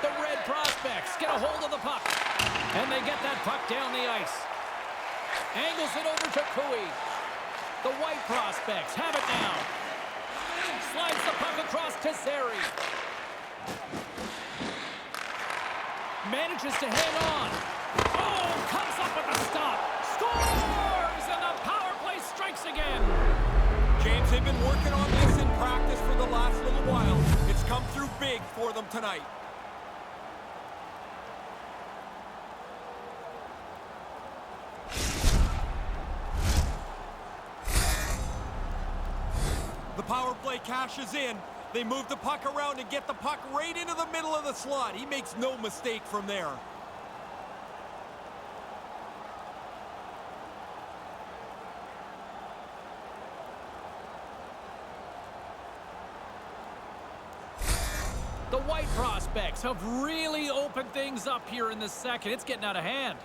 The Red prospects get a hold of the puck. And they get that puck down the ice. Angles it over to Cooey. The White prospects have it now. Slides the puck across to Sari. Manages to hang on. Oh, comes up with a stop. Scores! And the power play strikes again. James, they've been working on this in practice for the last little while. It's come through big for them tonight. The power play cashes in. They move the puck around and get the puck right into the middle of the slot. He makes no mistake from there. The White prospects have really opened things up here in the second. It's getting out of hand.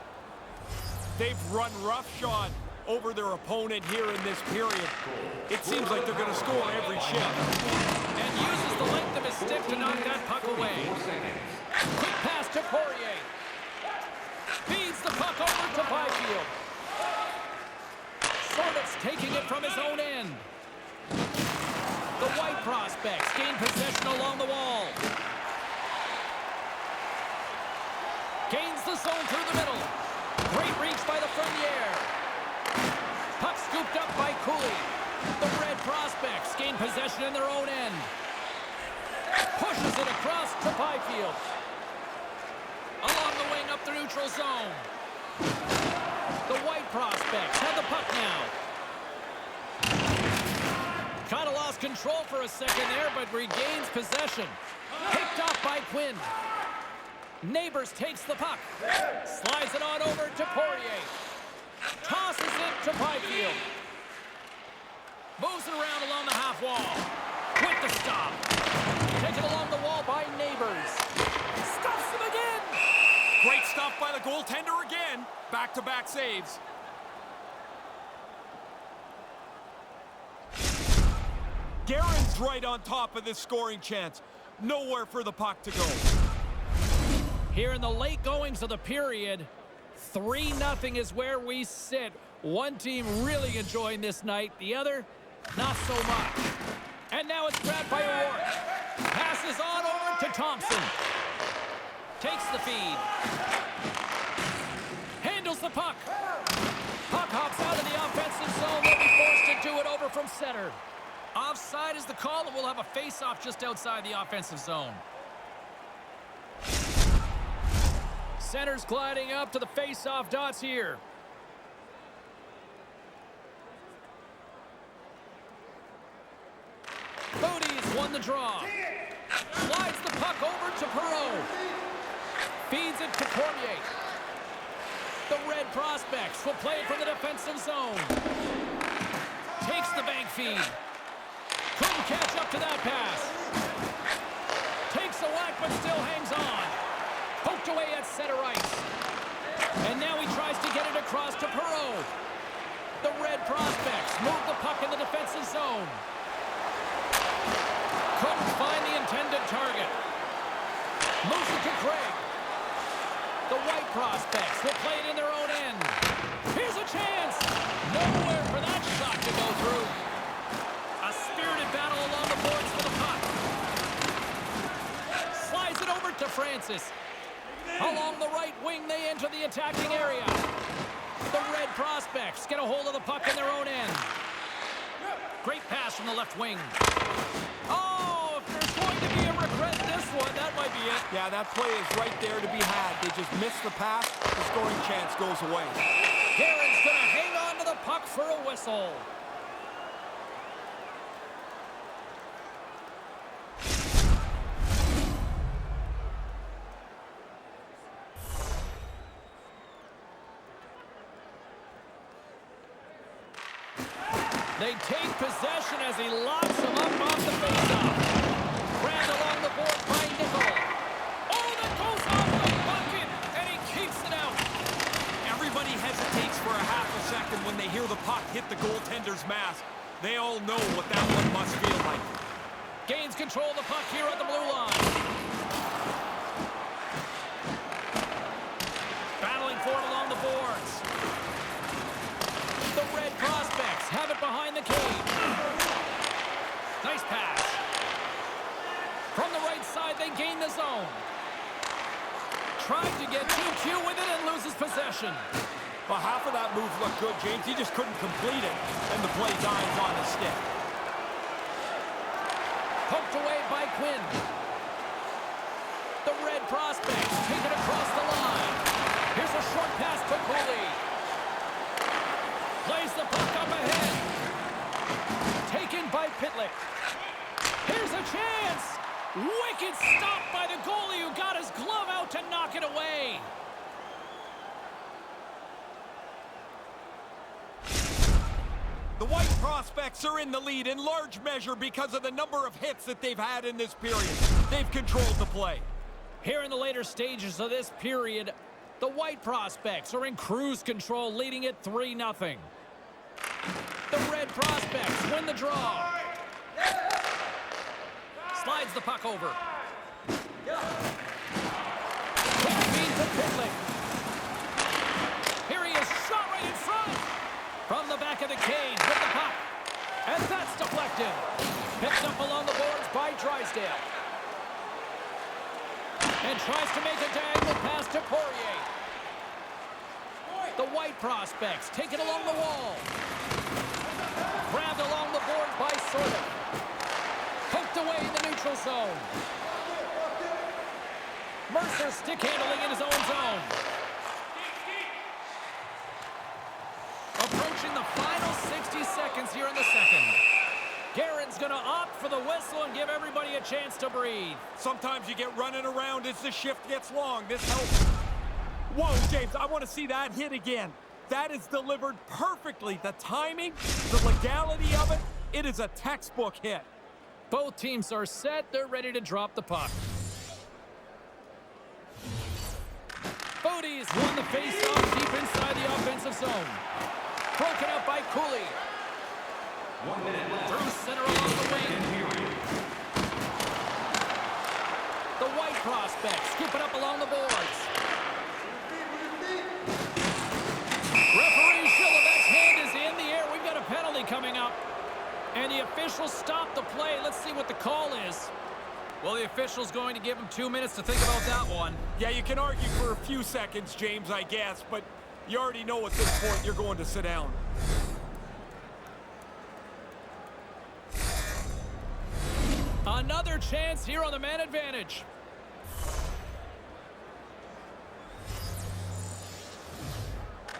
They've run roughshod over their opponent here in this period. It seems like they're going to score every shift. And uses the length of his stick to knock that puck away. Quick pass to Poirier. Feeds the puck over to Byfield. Sornett's taking it from his own end. The White prospects gain possession along the wall. Gains the zone through the middle. Great reach by the Frenier. Puck scooped up by Cooley. The Red prospects gain possession in their own end. Pushes it across to Byfield. Along the wing up the neutral zone. The White prospects have the puck now. Kind of lost control for a second there, but regains possession. Picked off by Quinn. Neighbors takes the puck. Slides it on over to Poirier. Tosses it to Byfield. Moves it around along the half wall. With the stop. Taken along the wall by Neighbors. Stops him again. Great stuff by the goaltender again. Back-to-back saves. Guerin's right on top of this scoring chance. Nowhere for the puck to go. Here in the late goings of the period, 3-0 is where we sit. One team really enjoying this night, the other, not so much. And now it's grabbed by O'Rourke. Passes on over to Thompson. Takes the feed. Handles the puck. Puck hops out of the offensive zone. They'll be forced to do it over from center. Offside is the call, and we'll have a face-off just outside the offensive zone. Center's gliding up to the face-off dots here. Cody's won the draw. Slides the puck over to Perreault. Feeds it to Cormier. The Red Prospects will play it from the defensive zone. Takes the bank feed. Couldn't catch up to that pass. Takes a whack but still hangs on. Poked away at center ice. And now he tries to get it across to Perreault. The Red Prospects move the puck in the defensive zone. Couldn't find the intended target. Moves it to Craig. The White Prospects will play it in their own end. Here's a chance. Nowhere for that shot to go through. A spirited battle along the boards for the puck. Slides it over to Francis. Along the right wing, they enter the attacking area. The Red Prospects get a hold of the puck in their own end. Great pass from the left wing. Oh, if there's going to be a regret in this one, that might be it. Yeah, that play is right there to be had. They just missed the pass. The scoring chance goes away. Guerin's going to hang on to the puck for a whistle. They take possession as he locks him up off the faceoff. Grabbed along the board by Nickel. Oh, that goes off the bucket, and he keeps it out. Everybody hesitates for a half a second when they hear the puck hit the goaltender's mask. They all know what that one must feel like. Gains control of the puck here at the blue line. Battling for it along the boards. The Red Prospects have it behind the cage. Nice pass. From the right side, they gain the zone. Tried to get 2Q with it and loses possession. Well, half of that move looked good, James. He just couldn't complete it, and the play dives on the stick. Poked away by Quinn. The Red Prospects take it across the line. Here's a short pass to Cooley. Plays the puck up ahead. Taken by Pitlick. Here's a chance. Wicked stop by the goalie who got his glove out to knock it away. The White Prospects are in the lead in large measure because of the number of hits that they've had in this period. They've controlled the play. Here in the later stages of this period, the White Prospects are in cruise control, leading it 3-0. The Red Prospects win the draw. Slides the puck over. Quick feed to Pitlick. Here he is, shot right in front. From the back of the cage with the puck. And that's deflected. Picked up along the boards by Drysdale. And tries to make a diagonal pass to Poirier. The White Prospects take it along the wall. Grabbed along the board by Sorda. Poked away in the neutral zone. Mercer stick handling in his own zone. Approaching the final 60 seconds here in the second. Guerin's going to opt for the whistle and give everybody a chance to breathe. Sometimes you get running around as the shift gets long. This helps. Whoa, James, I want to see that hit again. That is delivered perfectly. The timing, the legality of it, it is a textbook hit. Both teams are set. They're ready to drop the puck. Bodie's won the face-off deep inside the offensive zone. Broken up by Cooley. 1 minute left. Through center along the wing. The White Prospects scoop it up along the boards. Referee Shilevek's hand is in the air. We've got a penalty coming up. And the officials stop the play. Let's see what the call is. Well, the official's going to give him 2 minutes to think about that one. Yeah, you can argue for a few seconds, James, I guess, but you already know at this point you're going to sit down. Another chance here on the man advantage.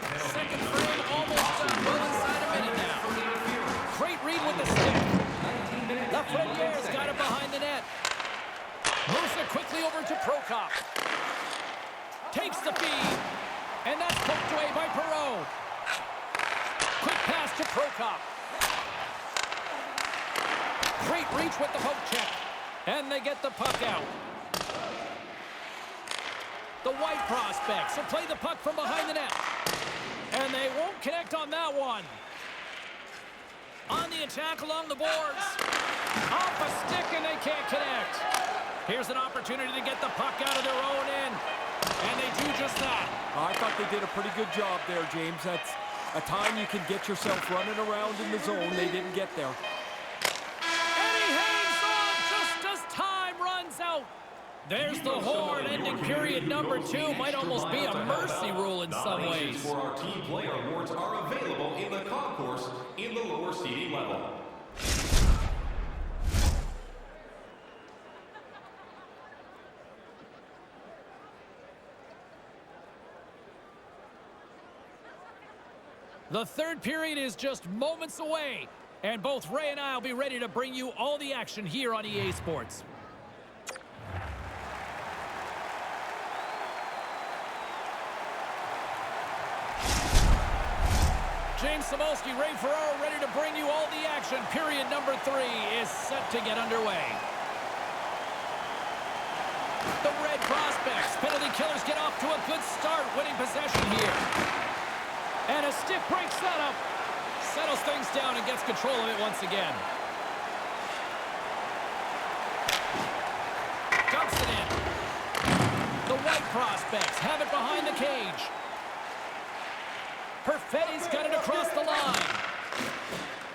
Second frame almost done. Well inside a minute now. Great read with the stick. Lafreniere's got it behind the net. Moves it quickly over to Prokop. Takes the feed. And that's poked away by Perreault. Quick pass to Prokop. Great reach with the poke check. And they get the puck out. The White prospects will play the puck from behind the net. And they won't connect on that one. On the attack along the boards. Off a stick and they can't connect. Here's an opportunity to get the puck out of their own end. And they do just that. I thought they did a pretty good job there, James. That's a time you can get yourself running around in the zone. They didn't get there. And he hangs on just as time runs out. There's the horn ending period number 2. Might almost be a mercy rule in some ways. For our team player awards are available in the concourse in the lower seating level. The third period is just moments away, and both Ray and I will be ready to bring you all the action here on EA Sports. James Cybulski, Ray Ferraro ready to bring you all the action. Period number 3 is set to get underway. The Red prospects, penalty killers, get off to a good start, winning possession here. And a stick breaks that up. Settles things down and gets control of it once again. Dumps it in. The White prospects have it behind the cage. Perfetti's got it across the line.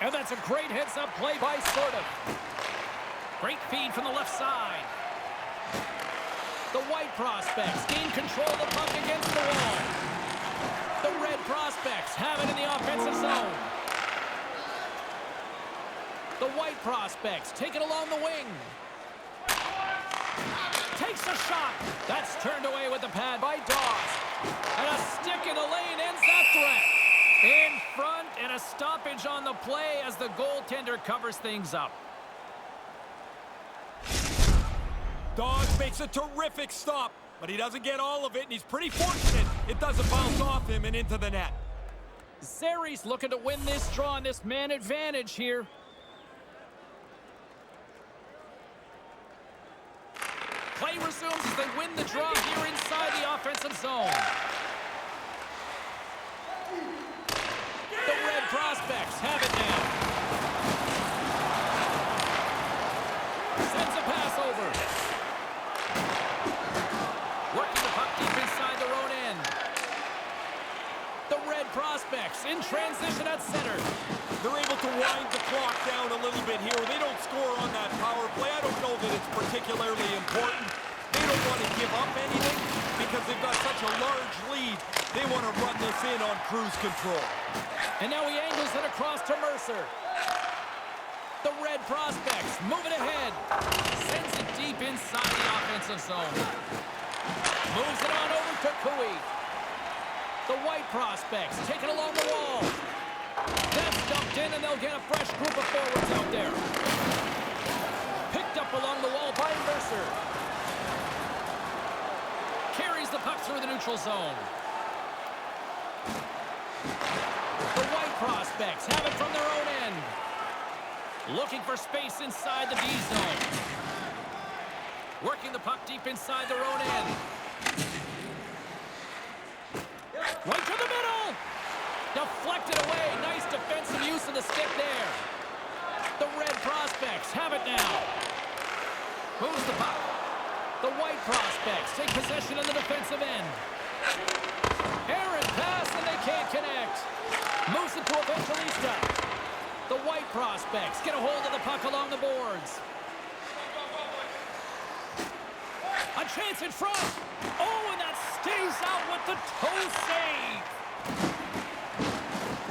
And that's a great heads-up play by Sortov. Great feed from the left side. The White prospects gain control of the puck against the wall. The Red prospects have it in the offensive zone. The White prospects take it along the wing. Takes a shot. That's turned away with the pad by Dawes. And a stick in the lane ends that threat. In front, and a stoppage on the play as the goaltender covers things up. Dawes makes a terrific stop, but he doesn't get all of it, and he's pretty fortunate it doesn't bounce off him and into the net. Zeri's looking to win this draw on this man advantage here. Play resumes as they win the draw here inside the offensive zone. The Red prospects have it now. Sends a pass over. Working the puck deep inside their own end. The Red prospects in transition at center. They're able to wind the clock down a little bit here. They don't score on that power play. I don't know that it's particularly important. They don't want to give up anything because they've got such a large lead. They want to run this in on cruise control. And now he angles it across to Mercer. The Red prospects moving ahead. Sends it deep inside the offensive zone. Moves it on over to Cooey. The White prospects take it along the wall. That's dumped in, and they'll get a fresh group of forwards out there. Picked up along the wall by Mercer. Carries the puck through the neutral zone. The White prospects have it from their own end. Looking for space inside the D zone. Working the puck deep inside their own end. Right to the middle. Deflected away. Nice defensive use of the stick there. The Red prospects have it now. Moves the puck. The White prospects take possession on the defensive end. Errant pass, and they can't connect. Moves it to Evangelista. The White prospects get a hold of the puck along the boards. A chance in front. Oh, and that stays out with the toe save.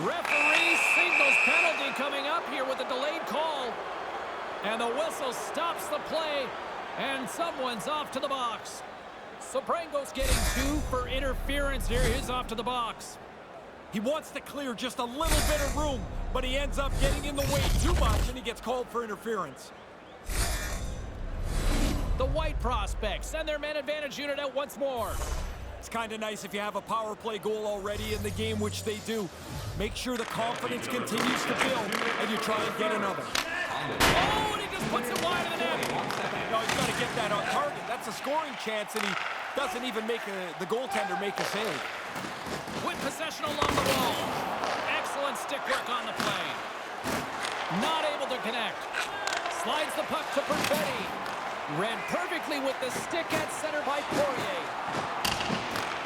Referee signals penalty coming up here with a delayed call. And the whistle stops the play, and someone's off to the box. Sabrango's getting 2 for interference here. He's off to the box. He wants to clear just a little bit of room, but he ends up getting in the way too much, and he gets called for interference. The White Prospects send their man advantage unit out once more. It's kind of nice if you have a power play goal already in the game, which they do. Make sure the confidence continues to build, and you try and get another. Oh, and he just puts it wide of the net. No, he's got to get that on target. That's a scoring chance, and he doesn't even make the goaltender make a save. With possession along the wall. Excellent stick work on the play. Not able to connect. Slides the puck to Perfetti. Read perfectly with the stick at center by Poirier.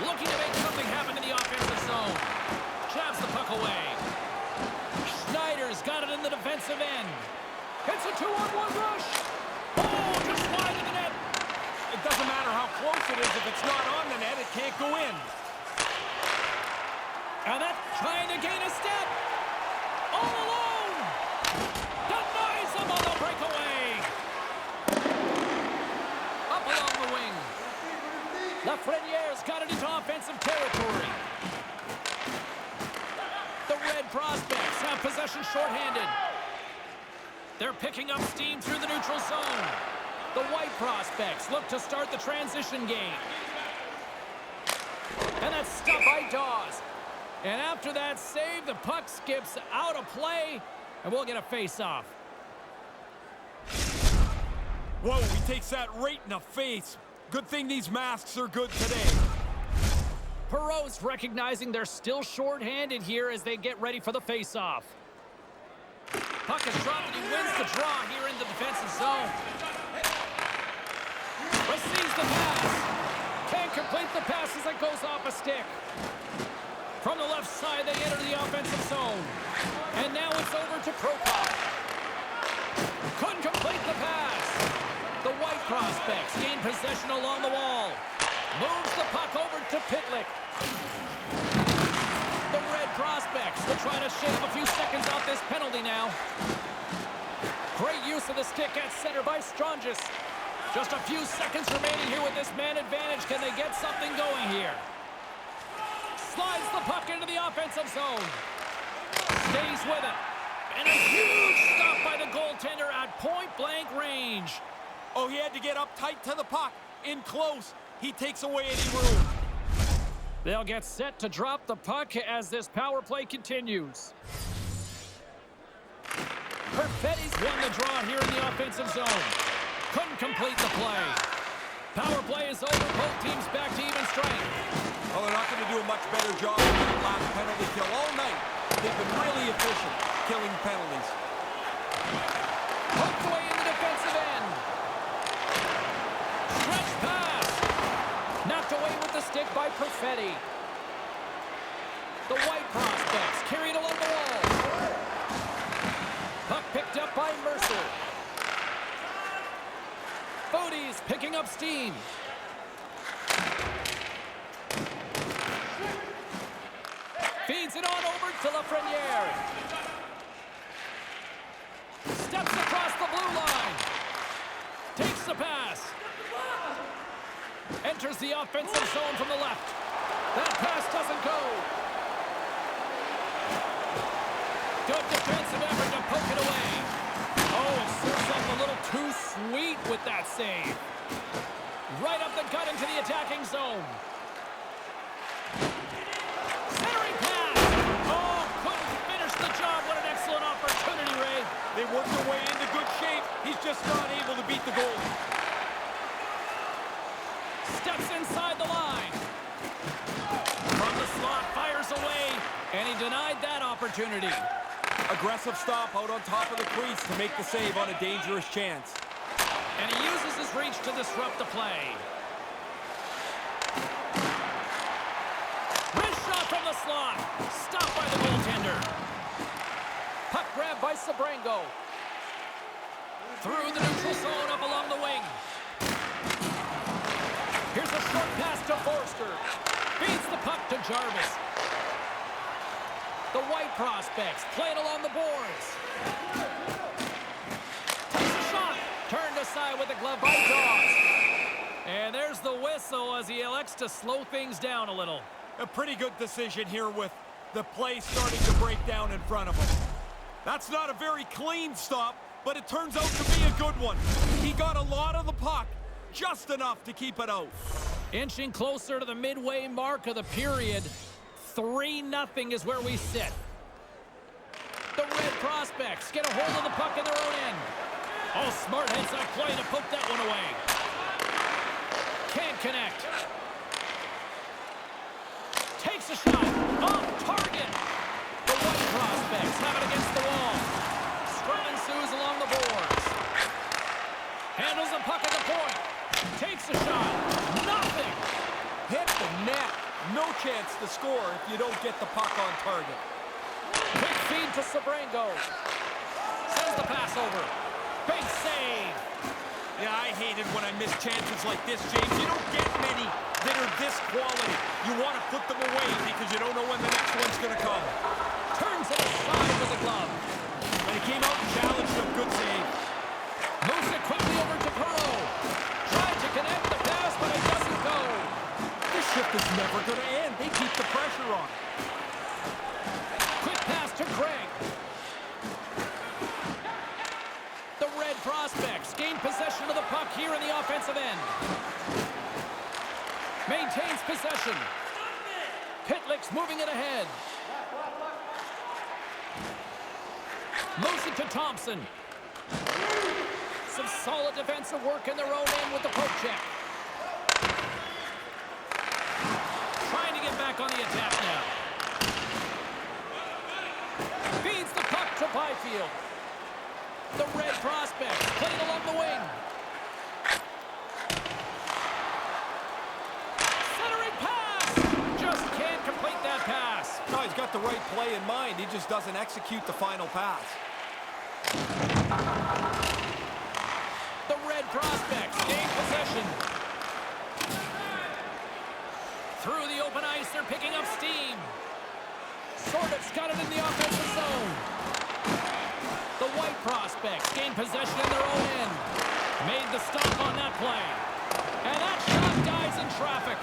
Looking to make something happen in the offensive zone. Jabs the puck away. Schneider's got it in the defensive end. It's a 2-on-1 rush. Oh, just wide of the net. It doesn't matter how close it is. If it's not on the net, it can't go in. And that's trying to gain a step. All alone. Denies him on the breakaway. Up along the wing. Lafreniere's got it into offensive territory. The Red Prospects have possession shorthanded. They're picking up steam through the neutral zone. The White Prospects look to start the transition game. And that's stopped by Dawes. And after that save, the puck skips out of play, and we'll get a face-off. Whoa, he takes that right in the face. Good thing these masks are good today. Perreault's recognizing they're still short-handed here as they get ready for the face-off. Puck is dropped, and he wins the draw here in the defensive zone. Receives the pass. Can't complete the pass as it goes off a stick. From the left side, they enter the offensive zone. And now it's over to Prokop. Couldn't complete the pass. The White Prospects gain possession along the wall. Moves the puck over to Pitlick. The Red Prospects will try to shave a few seconds off this penalty now. Great use of the stick at center by Strangis. Just a few seconds remaining here with this man advantage. Can they get something going here? Slides the puck into the offensive zone. Stays with it. And a huge stop by the goaltender at point-blank range. Oh, he had to get up tight to the puck. In close, he takes away any room. They'll get set to drop the puck as this power play continues. Perfetti's won the draw here in the offensive zone. Couldn't complete the play. Power play is over. Both teams back to even strength. Well, they're not going to do a much better job with that last penalty kill all night. They've been really efficient killing penalties. Poked away in the defensive end. Stretch pass. Knocked away with the stick by Perfetti. The White Prospects carried along the wall. Puck picked up by Mercer. Bodie's picking up steam. Feeds it on over to Lafreniere. Steps across the blue line. Takes the pass. Enters the offensive zone from the left. That pass doesn't go. Good defensive effort to poke it away. Oh, it serves up a little too sweet with that save. Right up the gut into the attacking zone. Centering pass. Oh, couldn't finish the job. What an excellent opportunity, Ray. They worked their way into good shape. He's just not able to beat the goal. Steps inside the line. From the slot, fires away, and he denied that opportunity. Aggressive stop out on top of the crease to make the save on a dangerous chance. And he uses his reach to disrupt the play. Wrist shot from the slot. Stopped by the goaltender. Puck grab by Sabrango. Through the neutral zone up along the wing. Here's a short pass to Forster. Feeds the puck to Jarvis. The White Prospects play it along the boards. Takes a shot side with the glove by Dawes. And there's the whistle as he elects to slow things down a little. A pretty good decision here with the play starting to break down in front of him. That's not a very clean stop, but it turns out to be a good one. He got a lot of the puck, just enough to keep it out. Inching closer to the midway mark of the period. 3-0 is where we sit. The Red Prospects get a hold of the puck in their own end. Oh, smart heads that play to poke that one away. Can't connect. Takes a shot. Off target. The White Prospects have it against the wall. Scrum ensues along the boards. Handles the puck at the point. Takes a shot. Nothing. Hit the net. No chance to score if you don't get the puck on target. Quick feed to Sabrango. Sends the pass over. Big save. Yeah, I hate it when I miss chances like this, James. You don't get many that are this quality. You want to put them away because you don't know when the next one's going to come. Turns it aside with the glove. And he came out and challenged him. Good save. Moves it quickly over to Perreault. Tried to connect the pass, but it doesn't go. This shift is never going to end. They keep the pressure on. Quick pass to Craig. The Red Prospects gain possession of the puck here in the offensive end. Maintains possession. Pitlick's moving it ahead. Moves it to Thompson. Some solid defensive work in their own end with the poke check. Trying to get back on the attack now. Feeds the puck to Byfield. The Red Prospects playing along the wing. Centering pass! Just can't complete that pass. No, he's got the right play in mind. He just doesn't execute the final pass. The Red Prospects gain possession. Through the open ice, they're picking up steam. Sorbett's got it in the offensive zone. The White Prospects gain possession in their own end. Made the stop on that play. And that shot dies in traffic.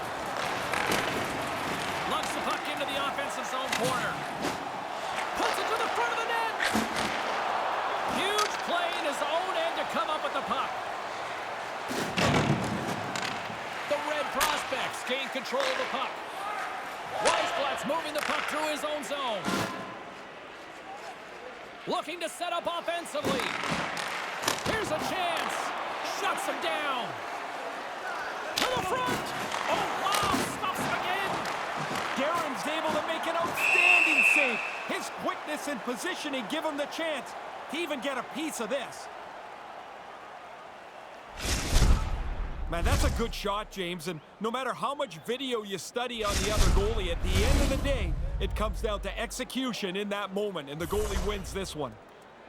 Lugs the puck into the offensive zone corner. Puts it to the front of the net. Huge play in his own end to come up with the puck. The Red Prospects gain control of the puck. Weisblatt's moving the puck through his own zone. Looking to set up offensively. Here's a chance. Shuts him down. To the front. Oh, wow. Stops him again. Guerin's able to make an outstanding save. His quickness and positioning give him the chance to even get a piece of this. Man, that's a good shot, James, and no matter how much video you study on the other goalie, at the end of the day, it comes down to execution in that moment, and the goalie wins this one.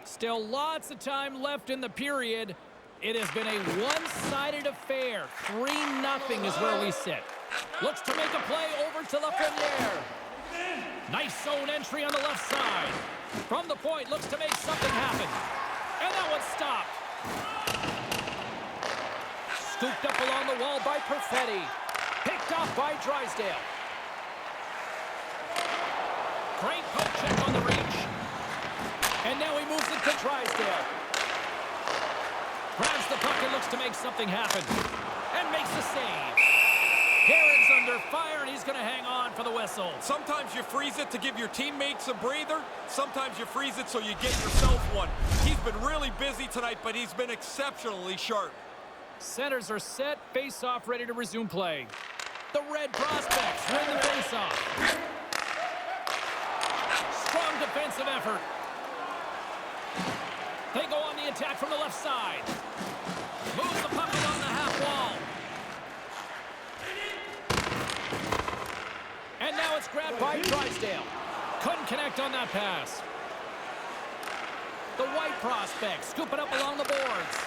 Still lots of time left in the period. It has been a one-sided affair. 3-0 is where we sit. Looks to make a play over to Lafreniere. Nice zone entry on the left side. From the point, looks to make something happen. And that one's stopped. Scooped up along the wall by Perfetti. Picked off by Drysdale. Great poke check on the reach. And now he moves it to Drysdale. Grabs the puck and looks to make something happen. And makes the save. Guerin's under fire, and he's going to hang on for the whistle. Sometimes you freeze it to give your teammates a breather. Sometimes you freeze it so you get yourself one. He's been really busy tonight, but he's been exceptionally sharp. Centers are set, face-off ready to resume play. The Red Prospects win the face-off. Strong defensive effort. They go on the attack from the left side. Moves the puck along the half wall. And now it's grabbed by Drysdale. Couldn't connect on that pass. The White Prospects scoop it up along the boards.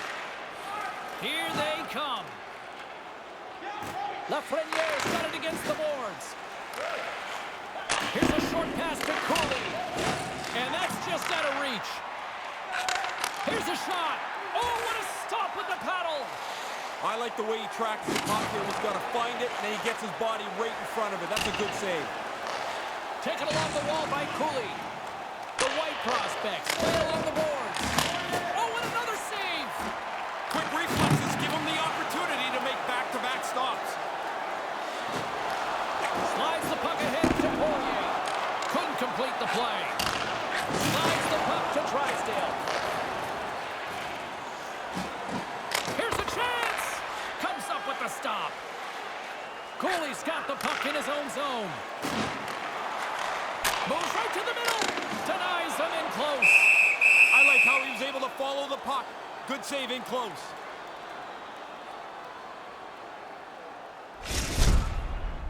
Here they come. Lafreniere's got it against the boards. Here's a short pass to Cooley. And that's just out of reach. Here's a shot. Oh, what a stop with the paddle! I like the way he tracks the puck here. He's got to find it, and then he gets his body right in front of it. That's a good save. Taken along the wall by Cooley. The White prospects play along the boards. Oh, and another save! Quick reflexes give him the opportunity to make back-to-back stops. Slides the puck ahead to Poirier. Couldn't complete the play. Slides the puck to Drysdale. Here's a chance! Comes up with the stop. Cooley's got the puck in his own zone. Moves right to the middle. Denies him in close. I like how he was able to follow the puck. Good save in close.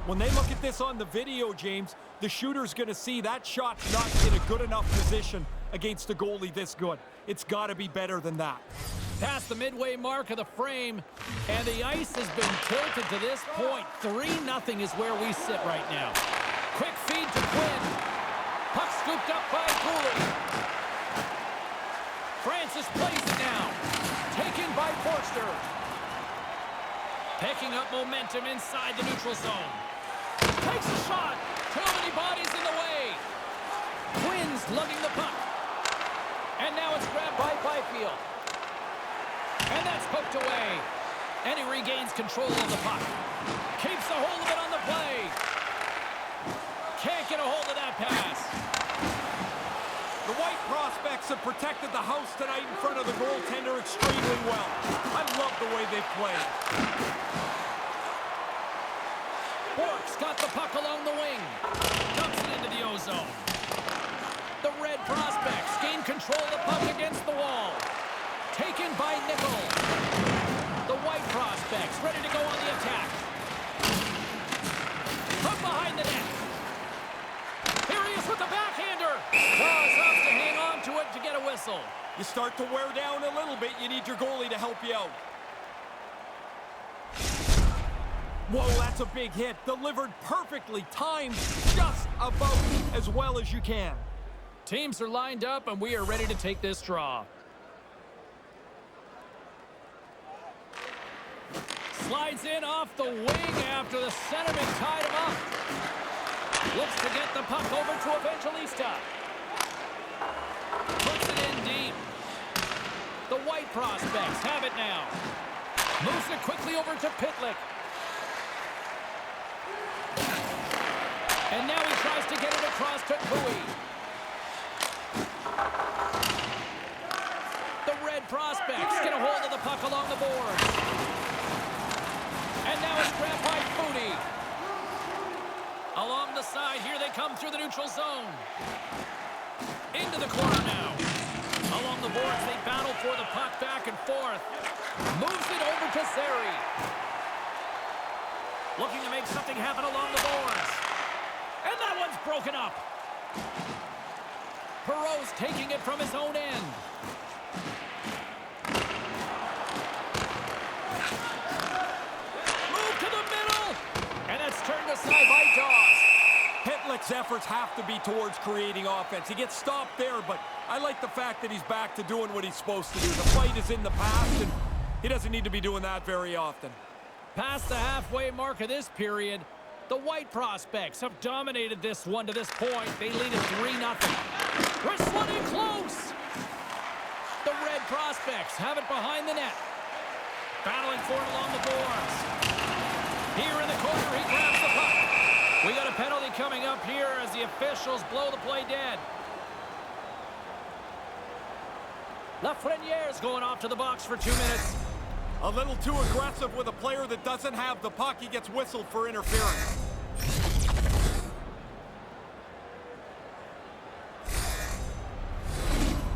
When they look at this on the video, James, the shooter's going to see that shot's not in a good enough position against a goalie this good. It's got to be better than that. Past the midway mark of the frame, and the ice has been tilted to this point. 3-0 is where we sit right now. Quick feed to Quinn. Puck scooped up by Cooley. Francis plays it now. Taken by Forster. Picking up momentum inside the neutral zone. Takes a shot. Too many bodies in the way. Quinn's lugging the puck. And now it's grabbed by Byfield. And that's poked away. And he regains control of the puck. Keeps a hold of it on the play. Can't get a hold of that pass. The White prospects have protected the house tonight in front of the goaltender extremely well. I love the way they played. Bork's got the puck along the wing. Dumps it into the O-zone. The Red prospects gain control of the puck against the wall. Taken by Nickel. The White prospects ready to go on the attack. From behind the net. Here he is with the backhander. Draws up to hang on to it to get a whistle. You start to wear down a little bit, you need your goalie to help you out. Whoa, that's a big hit. Delivered perfectly, timed just about as well as you can. Teams are lined up, and we are ready to take this draw. Slides in off the wing after the centerman tied him up. Looks to get the puck over to Evangelista. Puts it in deep. The White prospects have it now. Moves it quickly over to Pitlick. And now he tries to get it across to Cooey. The Red prospects get a hold of the puck along the boards. And now it's grabbed by Foodie. Along the side, here they come through the neutral zone. Into the corner now. Along the boards, they battle for the puck back and forth. Moves it over to Zeri. Looking to make something happen along the boards. And that one's broken up. Perreault's taking it from his own end. Move to the middle. And that's turned aside by Dawes. Pitlick's efforts have to be towards creating offense. He gets stopped there, but I like the fact that he's back to doing what he's supposed to do. The fight is in the past, and he doesn't need to be doing that very often. Past the halfway mark of this period, the White prospects have dominated this one to this point. They lead at 3-0. Wrist one in close. The Red prospects have it behind the net. Battling for it along the boards. Here in the corner, he grabs the puck. We got a penalty coming up here as the officials blow the play dead. Lafreniere's going off to the box for 2 minutes. A little too aggressive with a player that doesn't have the puck. He gets whistled for interference.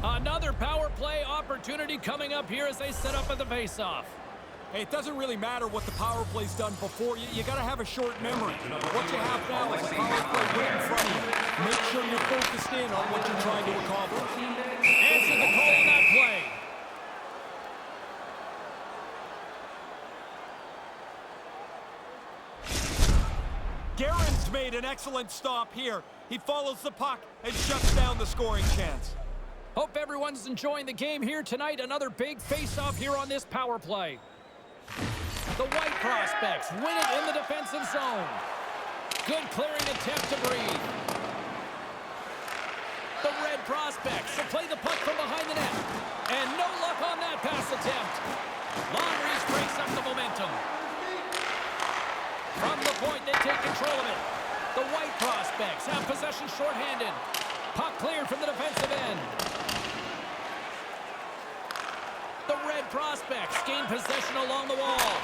Another power play opportunity coming up here as they set up at the faceoff. Hey, it doesn't really matter what the power play's done before. You got to have a short memory. What you have now is a power play right in front of you. Make sure you're focused in on what you're trying to accomplish. Answer the call on that play. Guerin's made an excellent stop here. He follows the puck and shuts down the scoring chance. Hope everyone's enjoying the game here tonight. Another big face-off here on this power play. The White Prospects win it in the defensive zone. Good clearing attempt to breathe. The Red Prospects will play the puck from behind the net. And no luck on that pass attempt. Long reach breaks up the momentum. From the point, they take control of it. The White Prospects have possession shorthanded. Puck cleared from the defensive end. The Red Prospects gain possession along the wall.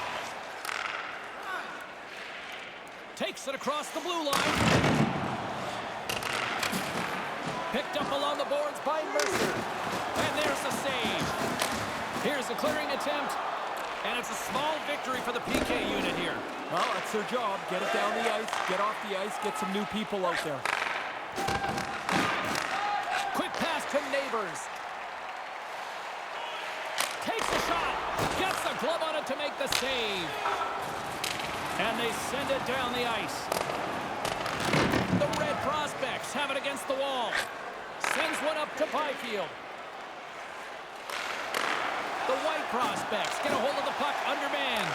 Takes it across the blue line. Picked up along the boards by Mercer. And there's the save. Here's a clearing attempt. And it's a small victory for the PK unit here. Well, that's their job. Get it down the ice, get off the ice, get some new people out there. Quick pass to Neighbors. Takes a shot. Gets the glove on it to make the save. And they send it down the ice. The Red Prospects have it against the wall. Sends one up to Byfield. The White Prospects get a hold of the puck undermanned.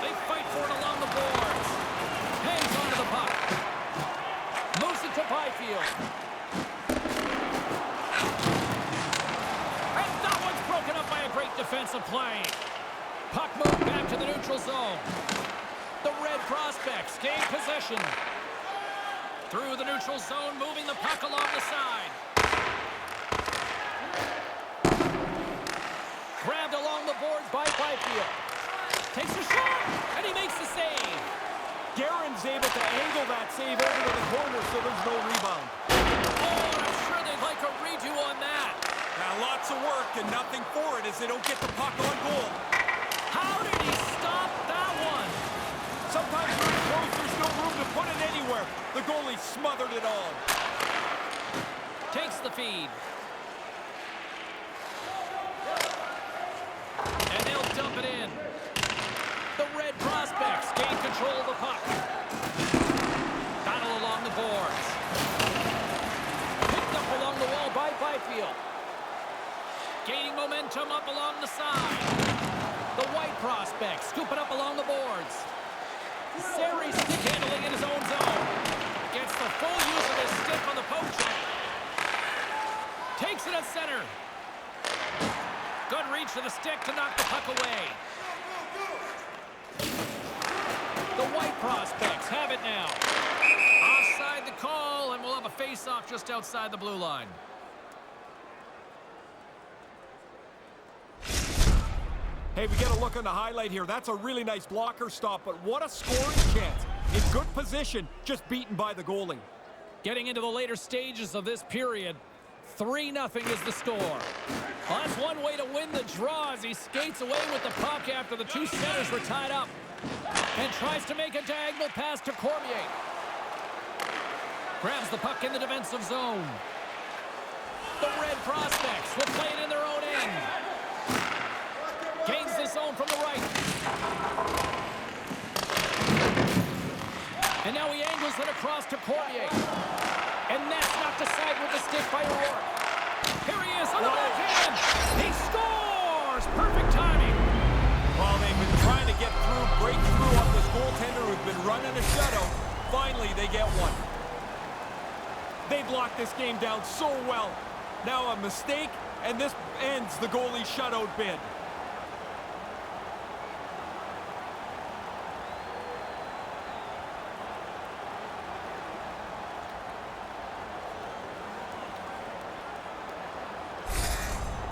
They fight for it along the boards. Hangs onto the puck. Moves it to Byfield. And that one's broken up by a great defensive play. Puck moved back to the neutral zone. The Red Prospects gain possession. Through the neutral zone, moving the puck along the side. Grabbed along the boards by Byfield. Takes a shot, and he makes the save. Guerin's able to angle that save over to the corner so there's no rebound. Oh, I'm sure they'd like a redo on that. Now, lots of work and nothing for it as they don't get the puck on goal. How did he stop that one? Sometimes when it's close, there's no room to put it anywhere. The goalie smothered it all. Takes the feed. And they'll dump it in. The Red Prospects gain control of the puck. Battle along the boards. Picked up along the wall by Byfield. Gaining momentum up along the side. The White Prospects scoop it up along the boards. Sari stick handling in his own zone. Gets the full use of his stick on the poke check. Takes it at center. Good reach for the stick to knock the puck away. The White Prospects have it now. Offside the call, and we'll have a face-off just outside the blue line. Hey, we get a look on the highlight here. That's a really nice blocker stop, but what a scoring chance. In good position, just beaten by the goalie. Getting into the later stages of this period, 3-0 is the score. Well, that's one way to win the draw as he skates away with the puck after the two centers were tied up. And tries to make a diagonal pass to Cormier. Grabs the puck in the defensive zone. The Red Prospects will play it in their own end. Gains the zone from the right. And now he angles it across to Cormier. And that's knocked aside with the stick by O'Rourke. Here he is on the backhand. He scores! Perfect timing. While they've been trying to get through, break through on this goaltender who's been running a shutout, finally they get one. They blocked this game down so well. Now a mistake, and this ends the goalie shutout bid.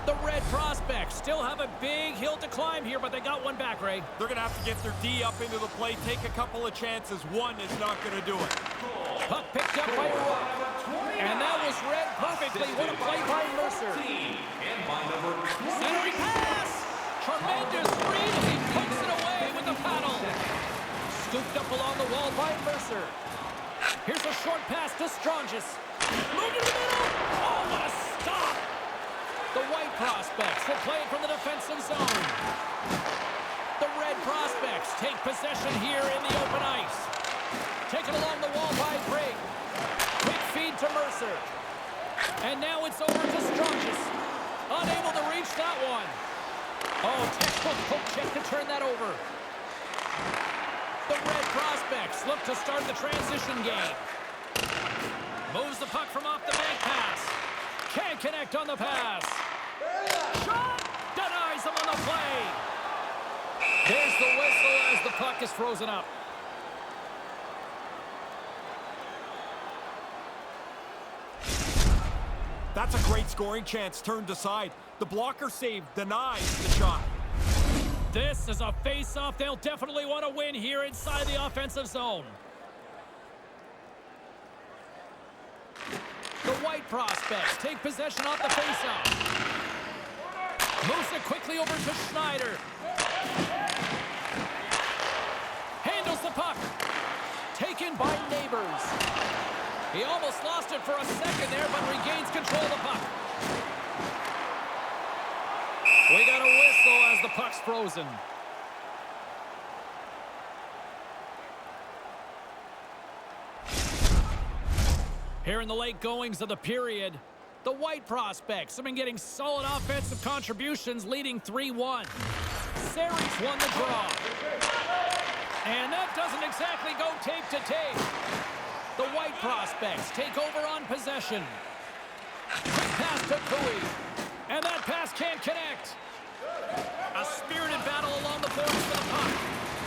The Red Prospects still have a big hill to climb here, but they got one back, Ray. They're going to have to get their D up into the play, take a couple of chances. One is not going to do it. Puck picked up by O'Rourke. And that was read perfectly. What a play by Mercer. Centering pass. Tremendous read. He puts it away with the paddle. Scooped up along the wall by Mercer. Here's a short pass to Strongis. Moved to the middle. Oh, what a stop. The White Prospects will play it from the defensive zone. The Red Prospects take possession here in the open ice. Taken along the wall by Brigg. Quick feed to Mercer. And now it's over to Strongest. Unable to reach that one. Oh, textbook poke check to turn that over. The Red Prospects look to start the transition game. Moves the puck from off the bank pass. Can't connect on the pass. Shot! Denies him on the play. There's the whistle as the puck is frozen up. That's a great scoring chance turned aside. The blocker save denies the shot. This is a face-off they'll definitely want to win here inside the offensive zone. The White Prospects take possession off the face-off. Moves it quickly over to Schneider. Handles the puck. Taken by Neighbors. He almost lost it for a second there, but regains control of the puck. We got a whistle as the puck's frozen. Here in the late goings of the period, the White Prospects have been getting solid offensive contributions, leading 3-1. Series won the draw. And that doesn't exactly go tape to tape. The White Prospects take over on possession. Quick pass to Cooey. And that pass can't connect. A spirited battle along the boards for the puck.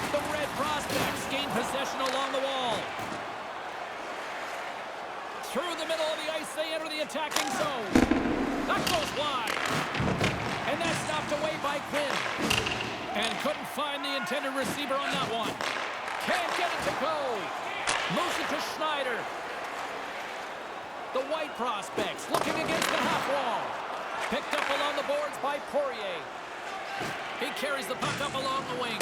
The Red Prospects gain possession along the wall. Through the middle of the ice, they enter the attacking zone. That goes wide. And that's knocked away by Quinn. And couldn't find the intended receiver on that one. Can't get it to go. Moves it to Schneider. The White Prospects looking against the half wall. Picked up along the boards by Poirier. He carries the puck up along the wing.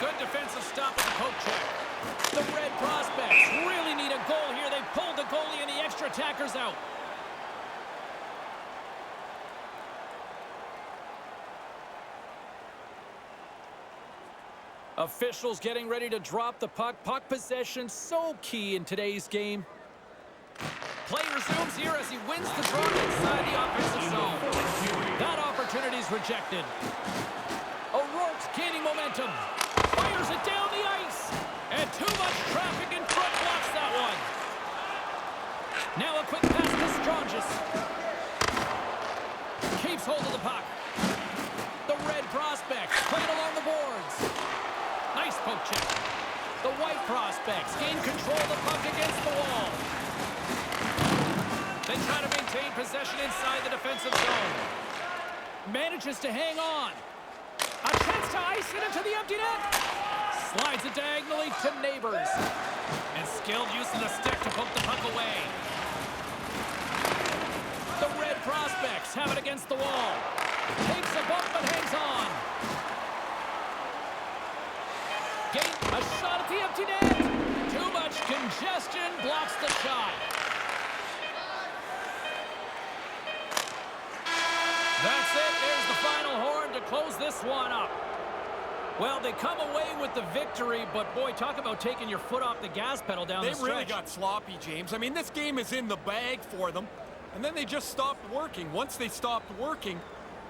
Good defensive stop with the poke check. The Red Prospects really need a goal here. They pulled the goalie and the extra attackers out. Officials getting ready to drop the puck. Puck possession so key in today's game. Play resumes here as he wins the draw inside the offensive zone. That opportunity's rejected. O'Rourke's gaining momentum. Fires it down the ice. And too much traffic in front blocks that one. Now a quick pass to Strongest. Keeps hold of the puck. The Red Prospects playing along the boards. Nice poke check. The White Prospects gain control of the puck against the wall. They try to maintain possession inside the defensive zone. Manages to hang on. A chance to ice it into the empty net. Slides it diagonally to Neighbors. And skilled use of the stick to poke the puck away. The Red Prospects have it against the wall. Takes a bump but hangs on. Gate, a shot at the empty net. Too much congestion blocks the shot. That's it. There's the final horn to close this one up. Well, they come away with the victory, but boy, talk about taking your foot off the gas pedal down the stretch. They really got sloppy, James. I mean, this game is in the bag for them, and then they just stopped working. Once they stopped working,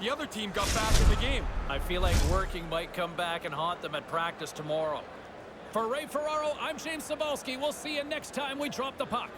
the other team got back in the game. I feel like working might come back and haunt them at practice tomorrow. For Ray Ferraro, I'm James Cybulski. We'll see you next time we drop the puck.